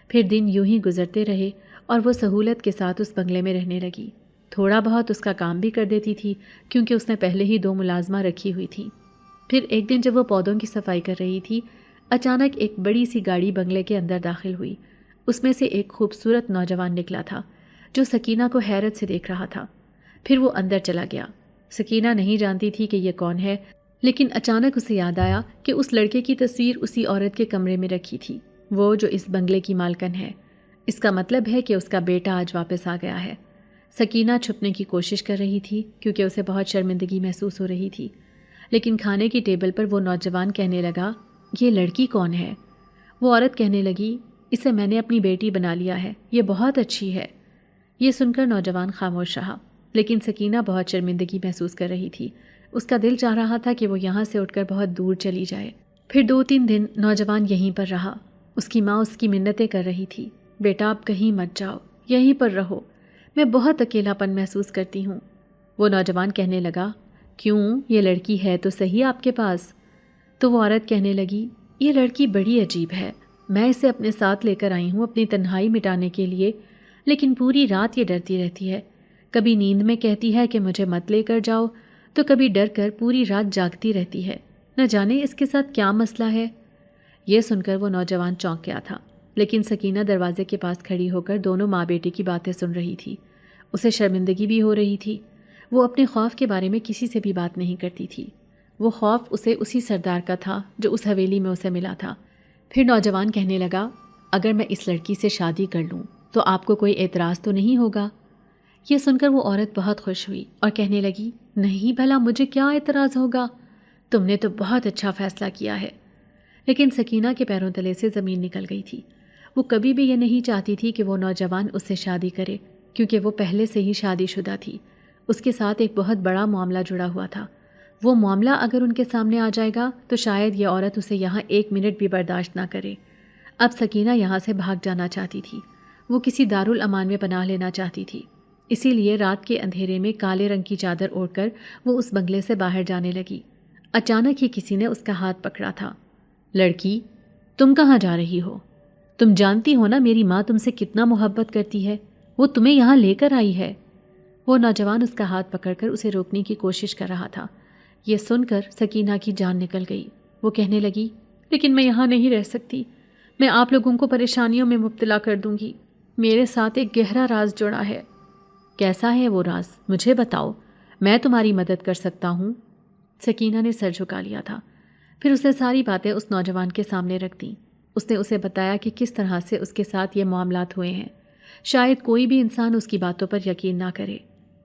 پھر دن یوں ہی گزرتے رہے اور وہ سہولت کے ساتھ اس بنگلے میں رہنے لگی۔ تھوڑا بہت اس کا کام بھی کر دیتی تھی، کیونکہ اس نے پہلے ہی 2 ملازمہ رکھی ہوئی تھی۔ پھر ایک دن جب وہ پودوں کی صفائی کر رہی تھی، اچانک ایک بڑی سی گاڑی بنگلے کے اندر داخل ہوئی۔ اس میں سے ایک خوبصورت نوجوان نکلا تھا جو سکینہ کو حیرت سے دیکھ رہا تھا۔ پھر وہ اندر چلا گیا۔ سکینہ نہیں جانتی تھی کہ یہ کون ہے، لیکن اچانک اسے یاد آیا کہ اس لڑکے کی تصویر اسی عورت کے کمرے میں رکھی تھی، وہ جو اس بنگلے کی مالکن ہے۔ اس کا مطلب ہے کہ اس کا بیٹا آج واپس آ گیا ہے۔ سکینہ چھپنے کی کوشش کر رہی تھی کیونکہ اسے بہت شرمندگی محسوس ہو رہی تھی، لیکن کھانے کی ٹیبل پر وہ نوجوان کہنے لگا، یہ لڑکی کون ہے؟ وہ عورت کہنے لگی، اسے میں نے اپنی بیٹی بنا لیا ہے، یہ بہت اچھی ہے۔ یہ سن کر نوجوان خاموش رہا، لیکن سکینہ بہت شرمندگی محسوس کر رہی تھی۔ اس کا دل چاہ رہا تھا کہ وہ یہاں سے اٹھ کر بہت دور چلی جائے۔ پھر 2-3 دن نوجوان یہیں پر رہا۔ اس کی ماں اس کی منتیں کر رہی تھی، بیٹا آپ کہیں مت جاؤ، یہیں پر رہو، میں بہت اکیلا پن محسوس کرتی ہوں۔ وہ نوجوان کہنے لگا، کیوں، یہ لڑکی ہے تو صحیح آپ کے پاس؟ تو وہ عورت کہنے لگی، یہ لڑکی بڑی عجیب ہے، میں اسے اپنے ساتھ لے کر آئی ہوں اپنی تنہائی مٹانے کے لیے، لیکن پوری رات یہ ڈرتی رہتی ہے۔ کبھی نیند میں کہتی ہے کہ مجھے مت لے کر جاؤ، تو کبھی ڈر کر پوری رات جاگتی رہتی ہے، نہ جانے اس کے ساتھ کیا مسئلہ ہے۔ یہ سن کر وہ نوجوان چونک گیا تھا، لیکن سکینہ دروازے کے پاس کھڑی ہو کر دونوں ماں بیٹے کی باتیں سن رہی تھی۔ اسے شرمندگی بھی ہو رہی تھی۔ وہ اپنے خوف کے بارے میں کسی سے بھی بات نہیں کرتی تھی۔ وہ خوف اسے اسی سردار کا تھا جو اس حویلی میں اسے ملا تھا۔ پھر نوجوان کہنے لگا، اگر میں اس لڑکی سے شادی کر لوں تو آپ کو کوئی اعتراض تو نہیں ہوگا؟ یہ سن کر وہ عورت بہت خوش ہوئی اور کہنے لگی، نہیں بھلا مجھے کیا اعتراض ہوگا، تم نے تو بہت اچھا فیصلہ کیا ہے۔ لیکن سکینہ کے پیروں تلے سے زمین نکل گئی تھی۔ وہ کبھی بھی یہ نہیں چاہتی تھی کہ وہ نوجوان اس سے شادی کرے، کیونکہ وہ پہلے سے ہی شادی شدہ تھی۔ اس کے ساتھ ایک بہت بڑا معاملہ جڑا ہوا تھا۔ وہ معاملہ اگر ان کے سامنے آ جائے گا تو شاید یہ عورت اسے یہاں 1 منٹ بھی برداشت نہ کرے۔ اب سکینہ یہاں سے بھاگ جانا چاہتی تھی۔ وہ کسی دارالامان میں پناہ لینا چاہتی تھی۔ اسی لیے رات کے اندھیرے میں کالے رنگ کی چادر اوڑھ کر وہ اس بنگلے سے باہر جانے لگی۔ اچانک ہی کسی نے اس کا ہاتھ پکڑا تھا۔ لڑکی، تم کہاں جا رہی ہو؟ تم جانتی ہو نا میری ماں تم سے کتنا محبت کرتی ہے، وہ تمہیں یہاں لے کر آئی ہے۔ وہ نوجوان اس کا ہاتھ پکڑ کر اسے روکنے کی کوشش کر رہا تھا۔ یہ سن کر سکینہ کی جان نکل گئی۔ وہ کہنے لگی، لیکن میں یہاں نہیں رہ سکتی، میں آپ لوگوں کو پریشانیوں میں مبتلا کر دوں گی۔ میرے ساتھ ایک گہرا راز جڑا ہے۔ کیسا ہے وہ راز؟ مجھے بتاؤ، میں تمہاری مدد کر سکتا ہوں۔ سکینہ نے سر جھکا لیا تھا۔ پھر اس نے ساری باتیں اس نوجوان کے سامنے رکھ دیں۔ اس نے اسے بتایا کہ کس طرح سے اس کے ساتھ یہ معاملات ہوئے ہیں۔ شاید کوئی بھی انسان اس کی باتوں پر یقین نہ کرے۔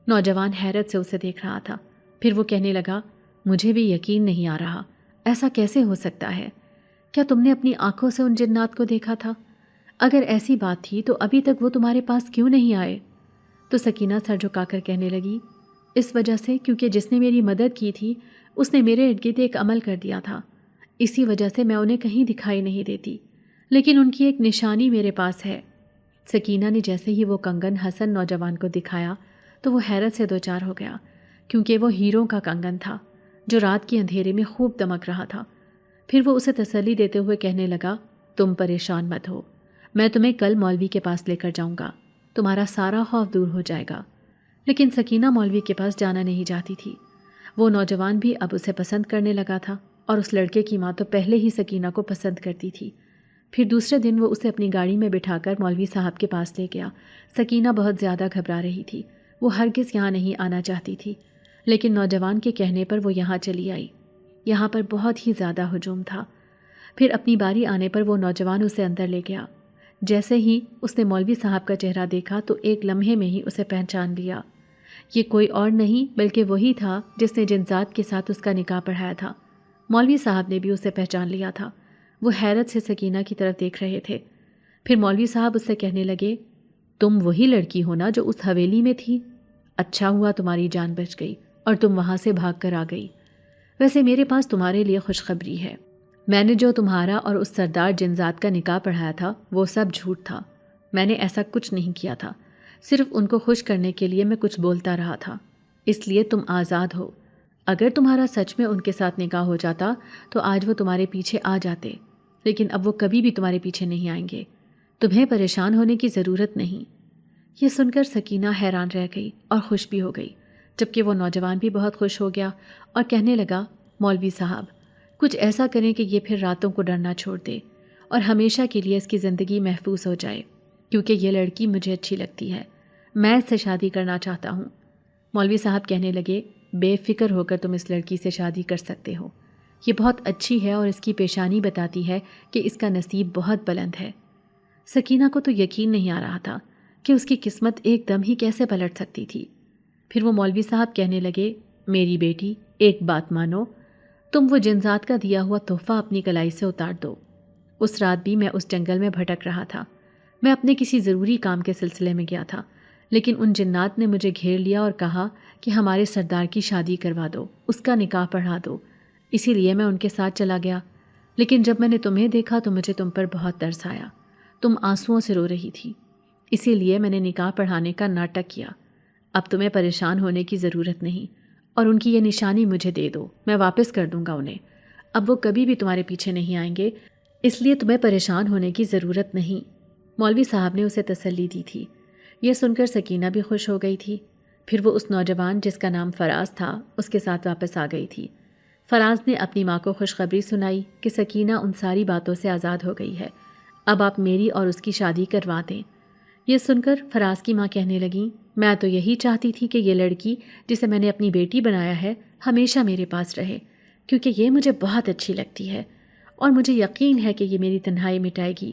نوجوان حیرت سے اسے دیکھ رہا تھا۔ پھر وہ کہنے لگا، مجھے بھی یقین نہیں آ رہا، ایسا کیسے ہو سکتا ہے؟ کیا تم نے اپنی آنکھوں سے ان جنات کو دیکھا تھا؟ اگر ایسی بات تھی تو ابھی تک وہ تمہارے پاس کیوں نہیں آئے؟ تو سکینہ سر جھکا کر کہنے لگی، اس وجہ سے کیونکہ جس نے میری مدد کی تھی اس نے میرے ارد گرد ایک عمل کر دیا تھا۔ اسی وجہ سے میں انہیں کہیں دکھائی نہیں دیتی، لیکن ان کی ایک نشانی میرے پاس ہے۔ سکینہ نے جیسے ہی وہ کنگن حسن نوجوان کو دکھایا تو وہ حیرت سے دوچار ہو گیا، کیونکہ وہ ہیروں کا کنگن تھا جو رات کے اندھیرے میں خوب دمک رہا تھا۔ پھر وہ اسے تسلی دیتے ہوئے کہنے لگا، تم پریشان مت ہو، میں تمہیں کل مولوی کے پاس لے کر جاؤں گا، تمہارا سارا خوف دور ہو جائے گا۔ لیکن سکینہ مولوی کے پاس جانا نہیں چاہتی تھی۔ وہ نوجوان بھی اب اسے پسند کرنے لگا تھا، اور اس لڑکے کی ماں تو پہلے ہی سکینہ کو پسند کرتی تھی۔ پھر دوسرے دن وہ اسے اپنی گاڑی میں بٹھا کر مولوی صاحب کے پاس لے گیا۔ سکینہ بہت زیادہ گھبرا رہی تھی، وہ ہرگز یہاں نہیں آنا چاہتی تھی، لیکن نوجوان کے کہنے پر وہ یہاں چلی آئی۔ یہاں پر بہت ہی زیادہ ہجوم تھا۔ پھر اپنی باری آنے پر وہ نوجوان اسے اندر لے گیا۔ جیسے ہی اس نے مولوی صاحب کا چہرہ دیکھا تو ایک لمحے میں ہی اسے پہچان لیا۔ یہ کوئی اور نہیں بلکہ وہی تھا جس نے جن ذات کے ساتھ اس کا نکاح پڑھایا تھا۔ مولوی صاحب نے بھی اسے پہچان لیا تھا۔ وہ حیرت سے سکینہ کی طرف دیکھ رہے تھے۔ پھر مولوی صاحب اس سے کہنے لگے، تم وہی لڑکی ہو نا جو اس حویلی میں تھی؟ اچھا ہوا تمہاری جان بچ گئی اور تم وہاں سے بھاگ کر آ گئی۔ ویسے میرے پاس تمہارے لیے خوشخبری ہے، میں نے جو تمہارا اور اس سردار جنزاد کا نکاح پڑھایا تھا وہ سب جھوٹ تھا۔ میں نے ایسا کچھ نہیں کیا تھا، صرف ان کو خوش کرنے کے لیے میں کچھ بولتا رہا تھا، اس لیے تم آزاد ہو۔ اگر تمہارا سچ میں ان کے ساتھ نکاح ہو جاتا تو آج وہ تمہارے پیچھے آ جاتے، لیکن اب وہ کبھی بھی تمہارے پیچھے نہیں آئیں گے۔ تمہیں پریشان ہونے کی ضرورت نہیں۔ یہ سن کر سکینہ حیران رہ گئی اور خوش بھی ہو گئی، جبکہ وہ نوجوان بھی بہت خوش ہو گیا اور کہنے لگا، مولوی صاحب کچھ ایسا کریں کہ یہ پھر راتوں کو ڈرنا چھوڑ دے اور ہمیشہ کے لیے اس کی زندگی محفوظ ہو جائے، کیونکہ یہ لڑکی مجھے اچھی لگتی ہے، میں اس سے شادی کرنا چاہتا ہوں۔ مولوی صاحب کہنے لگے، بے فکر ہو کر تم اس لڑکی سے شادی کر سکتے ہو، یہ بہت اچھی ہے اور اس کی پیشانی بتاتی ہے کہ اس کا نصیب بہت بلند ہے۔ سکینہ کو تو یقین نہیں آ رہا تھا کہ اس کی قسمت ایک دم ہی کیسے پلٹ سکتی تھی۔ پھر وہ مولوی صاحب کہنے لگے، میری بیٹی ایک بات مانو، تم وہ جنزات کا دیا ہوا تحفہ اپنی کلائی سے اتار دو۔ اس رات بھی میں اس جنگل میں بھٹک رہا تھا، میں اپنے کسی ضروری کام کے سلسلے میں گیا تھا، لیکن ان جنات نے مجھے گھیر لیا اور کہا کہ ہمارے سردار کی شادی کروا دو، اس کا نکاح پڑھا دو۔ اسی لیے میں ان کے ساتھ چلا گیا، لیکن جب میں نے تمہیں دیکھا تو مجھے تم پر بہت ترس آیا، تم آنسوؤں سے رو رہی تھی، اسی لیے میں نے نکاح پڑھانے کا ناٹک کیا۔ اب تمہیں پریشان ہونے کی ضرورت نہیں، اور ان کی یہ نشانی مجھے دے دو، میں واپس کر دوں گا انہیں۔ اب وہ کبھی بھی تمہارے پیچھے نہیں آئیں گے، اس لیے تمہیں پریشان ہونے کی ضرورت نہیں۔ مولوی صاحب نے اسے تسلی دی تھی۔ یہ سن کر سکینہ بھی خوش ہو گئی تھی۔ پھر وہ اس نوجوان جس کا نام فراز تھا اس کے ساتھ واپس آ گئی تھی۔ فراز نے اپنی ماں کو خوشخبری سنائی کہ سکینہ ان ساری باتوں سے آزاد ہو گئی ہے، اب آپ میری اور اس کی شادی کروا دیں۔ یہ سن کر فراز کی ماں کہنے لگیں، میں تو یہی چاہتی تھی کہ یہ لڑکی جسے میں نے اپنی بیٹی بنایا ہے ہمیشہ میرے پاس رہے، کیونکہ یہ مجھے بہت اچھی لگتی ہے اور مجھے یقین ہے کہ یہ میری تنہائی مٹائے گی،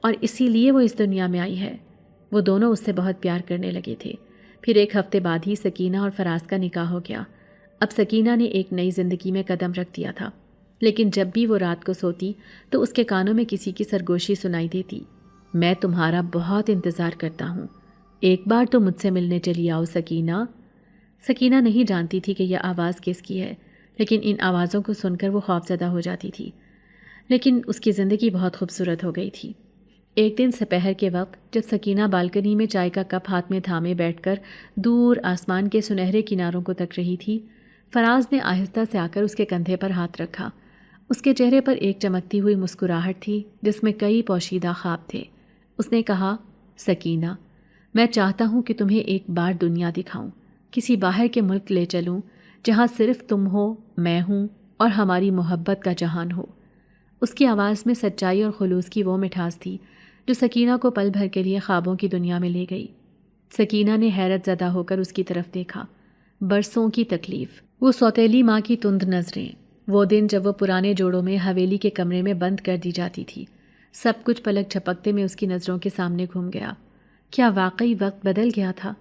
اور اسی لیے وہ اس دنیا میں آئی ہے۔ وہ دونوں اس سے بہت پیار کرنے لگے تھے۔ پھر ایک ہفتے بعد ہی سکینہ اور فراز کا نکاح ہو گیا۔ اب سکینہ نے ایک نئی زندگی میں قدم رکھ دیا تھا، لیکن جب بھی وہ رات کو سوتی تو اس کے کانوں میں کسی کی سرگوشی سنائی دیتی، میں تمہارا بہت انتظار کرتا ہوں، ایک بار تو مجھ سے ملنے چلی آؤ سکینہ۔ سکینہ نہیں جانتی تھی کہ یہ آواز کس کی ہے، لیکن ان آوازوں کو سن کر وہ خوفزدہ ہو جاتی تھی۔ لیکن اس کی زندگی بہت خوبصورت ہو گئی تھی۔ ایک دن سپہر کے وقت جب سکینہ بالکنی میں چائے کا کپ ہاتھ میں تھامے بیٹھ کر دور آسمان کے سنہرے کناروں کو تک رہی تھی، فراز نے آہستہ سے آ کر اس کے کندھے پر ہاتھ رکھا۔ اس کے چہرے پر ایک چمکتی ہوئی مسکراہٹ تھی جس میں کئی پوشیدہ خواب تھے۔ اس نے کہا، سکینہ، میں چاہتا ہوں کہ تمہیں ایک بار دنیا دکھاؤں، کسی باہر کے ملک لے چلوں جہاں صرف تم ہو، میں ہوں اور ہماری محبت کا جہان ہو۔ اس کی آواز میں سچائی اور خلوص کی وہ مٹھاس تھی جو سکینہ کو پل بھر کے لیے خوابوں کی دنیا میں لے گئی۔ سکینہ نے حیرت زدہ ہو کر اس کی طرف دیکھا۔ برسوں کی تکلیف، وہ سوتیلی ماں کی تند نظریں، وہ دن جب وہ پرانے جوڑوں میں حویلی کے کمرے میں بند کر دی جاتی تھی، سب کچھ پلک جھپکتے میں اس کی نظروں کے سامنے گھوم گیا۔ کیا واقعی وقت بدل گیا تھا؟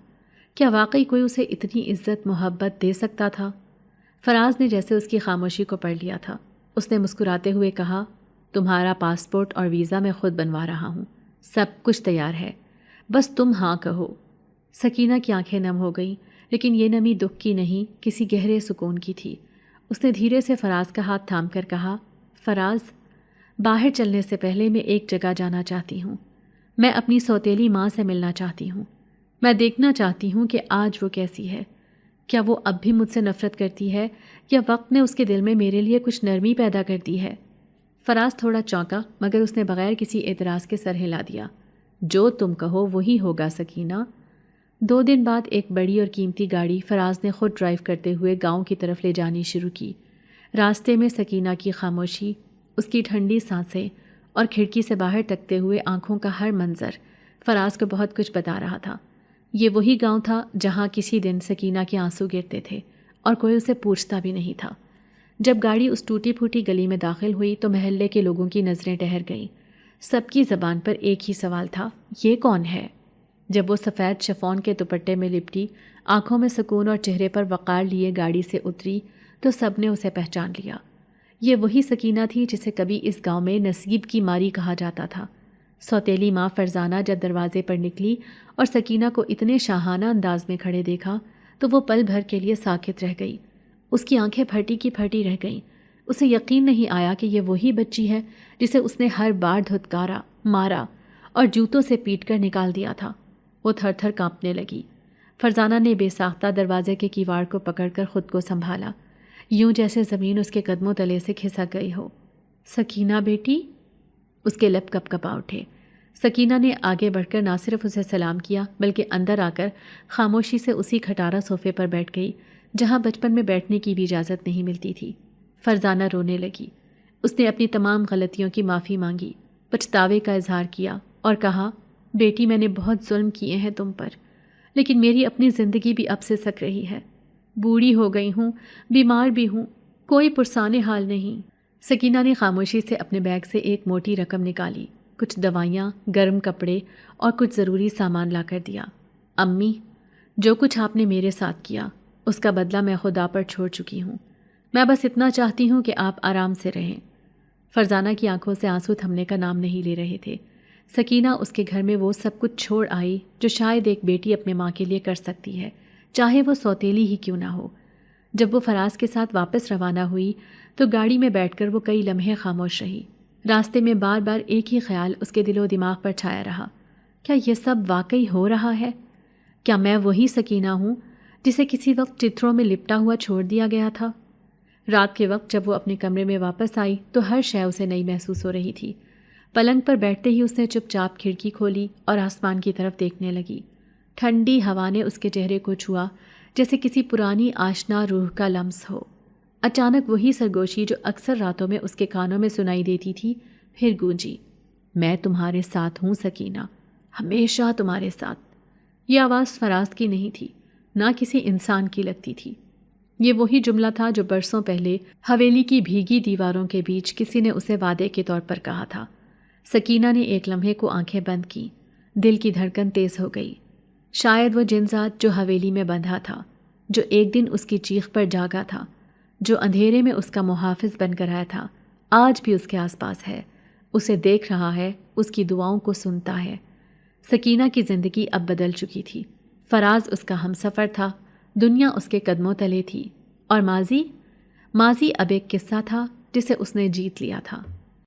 کیا واقعی کوئی اسے اتنی عزت محبت دے سکتا تھا؟ فراز نے جیسے اس کی خاموشی کو پڑھ لیا تھا۔ اس نے مسکراتے ہوئے کہا، تمہارا پاسپورٹ اور ویزا میں خود بنوا رہا ہوں، سب کچھ تیار ہے، بس تم ہاں کہو۔ سکینہ کی آنکھیں نم ہو گئیں، لیکن یہ نمی دکھ کی نہیں، کسی گہرے سکون کی تھی۔ اس نے دھیرے سے فراز کا ہاتھ تھام کر کہا، فراز، باہر چلنے سے پہلے میں ایک جگہ جانا چاہتی ہوں۔ میں اپنی سوتیلی ماں سے ملنا چاہتی ہوں۔ میں دیکھنا چاہتی ہوں کہ آج وہ کیسی ہے۔ کیا وہ اب بھی مجھ سے نفرت کرتی ہے یا وقت نے اس کے دل میں میرے لیے کچھ نرمی پیدا کر دی ہے؟ فراز تھوڑا چونکا، مگر اس نے بغیر کسی اعتراض کے سر ہلا دیا۔ جو تم کہو وہی ہوگا سکینہ۔ 2 دن بعد ایک بڑی اور قیمتی گاڑی فراز نے خود ڈرائیو کرتے ہوئے گاؤں کی طرف لے جانی شروع کی۔ راستے میں سکینہ کی خاموشی، اس کی ٹھنڈی سانسیں اور کھڑکی سے باہر تکتے ہوئے آنکھوں کا ہر منظر فراز کو بہت کچھ بتا رہا تھا۔ یہ وہی گاؤں تھا جہاں کسی دن سکینہ کے آنسو گرتے تھے اور کوئی اسے پوچھتا بھی نہیں تھا۔ جب گاڑی اس ٹوٹی پھوٹی گلی میں داخل ہوئی تو محلے کے لوگوں کی نظریں ٹھہر گئیں۔ سب کی زبان پر ایک ہی سوال تھا، یہ کون ہے؟ جب وہ سفید شفون کے دوپٹے میں لپٹی، آنکھوں میں سکون اور چہرے پر وقار لیے گاڑی سے اتری تو سب نے اسے پہچان لیا۔ یہ وہی سکینہ تھی جسے کبھی اس گاؤں میں نصیب کی ماری کہا جاتا تھا۔ سوتیلی ماں فرزانہ جب دروازے پر نکلی اور سکینہ کو اتنے شاہانہ انداز میں کھڑے دیکھا تو وہ پل بھر کے لیے ساکت رہ گئی۔ اس کی آنکھیں پھٹی کی پھٹی رہ گئیں۔ اسے یقین نہیں آیا کہ یہ وہی بچی ہے جسے اس نے ہر بار دھتکارا، مارا اور جوتوں سے پیٹ کر نکال دیا تھا۔ وہ تھر تھر کانپنے لگی۔ فرزانہ نے بے ساختہ دروازے کے کیواڑ کو پکڑ کر خود کو سنبھالا، یوں جیسے زمین اس کے قدموں تلے سے کھسک گئی ہو۔ سکینہ بیٹی؟ اس کے لب کپ کپا اٹھے۔ سکینہ نے آگے بڑھ کر نہ صرف اسے سلام کیا بلکہ اندر آ کر خاموشی سے اسی کھٹارا صوفے پر بیٹھ گئی جہاں بچپن میں بیٹھنے کی بھی اجازت نہیں ملتی تھی۔ فرزانہ رونے لگی۔ اس نے اپنی تمام غلطیوں کی معافی مانگی، پچھتاوے کا اظہار کیا اور کہا، بیٹی میں نے بہت ظلم کیے ہیں تم پر، لیکن میری اپنی زندگی بھی اب سے سک رہی ہے۔ بوڑھی ہو گئی ہوں، بیمار بھی ہوں، کوئی پرسان حال نہیں۔ سکینہ نے خاموشی سے اپنے بیگ سے ایک موٹی رقم نکالی، کچھ دوائیاں، گرم کپڑے اور کچھ ضروری سامان لا کر دیا۔ امی، جو کچھ آپ نے میرے ساتھ کیا اس کا بدلہ میں خدا پر چھوڑ چکی ہوں۔ میں بس اتنا چاہتی ہوں کہ آپ آرام سے رہیں۔ فرزانہ کی آنکھوں سے آنسو تھمنے کا نام نہیں لے رہے تھے۔ سکینہ اس کے گھر میں وہ سب کچھ چھوڑ آئی جو شاید ایک بیٹی اپنے ماں کے لیے کر سکتی ہے، چاہے وہ سوتیلی ہی کیوں نہ ہو۔ جب وہ فراز کے ساتھ واپس روانہ ہوئی تو گاڑی میں بیٹھ کر وہ کئی لمحے خاموش رہی۔ راستے میں بار بار ایک ہی خیال اس کے دل و دماغ پر چھایا رہا، کیا یہ سب واقعی ہو رہا ہے؟ کیا میں وہی سکینہ ہوں جسے کسی وقت چتروں میں لپٹا ہوا چھوڑ دیا گیا تھا؟ رات کے وقت جب وہ اپنے کمرے میں واپس آئی تو ہر شے اسے نئی محسوس ہو رہی تھی۔ پلنگ پر بیٹھتے ہی اس نے چپ چاپ کھڑکی کھولی اور آسمان کی طرف دیکھنے لگی۔ ٹھنڈی ہوا نے اس کے چہرے کو چھوا جیسے کسی پرانی آشنا روح کا لمس ہو۔ اچانک وہی سرگوشی جو اکثر راتوں میں اس کے کانوں میں سنائی دیتی تھی پھر گونجی، میں تمہارے ساتھ ہوں سکینہ، ہمیشہ تمہارے ساتھ۔ یہ آواز فراز کی نہیں تھی، نہ کسی انسان کی لگتی تھی۔ یہ وہی جملہ تھا جو برسوں پہلے حویلی کی بھیگی دیواروں کے بیچ کسی نے اسے وعدے کے طور پر کہا تھا۔ سکینہ نے ایک لمحے کو آنکھیں بند کی، دل کی دھڑکن تیز ہو گئی۔ شاید وہ جن ذات جو حویلی میں بندھا تھا، جو ایک دن اس کی چیخ پر جاگا تھا، جو اندھیرے میں اس کا محافظ بن کر آیا تھا، آج بھی اس کے آس پاس ہے، اسے دیکھ رہا ہے، اس کی دعاؤں کو سنتا ہے۔ سکینہ کی زندگی اب بدل چکی تھی۔ فراز اس کا ہمسفر تھا، دنیا اس کے قدموں تلے تھی، اور ماضی اب ایک قصہ تھا جسے اس نے جیت لیا تھا۔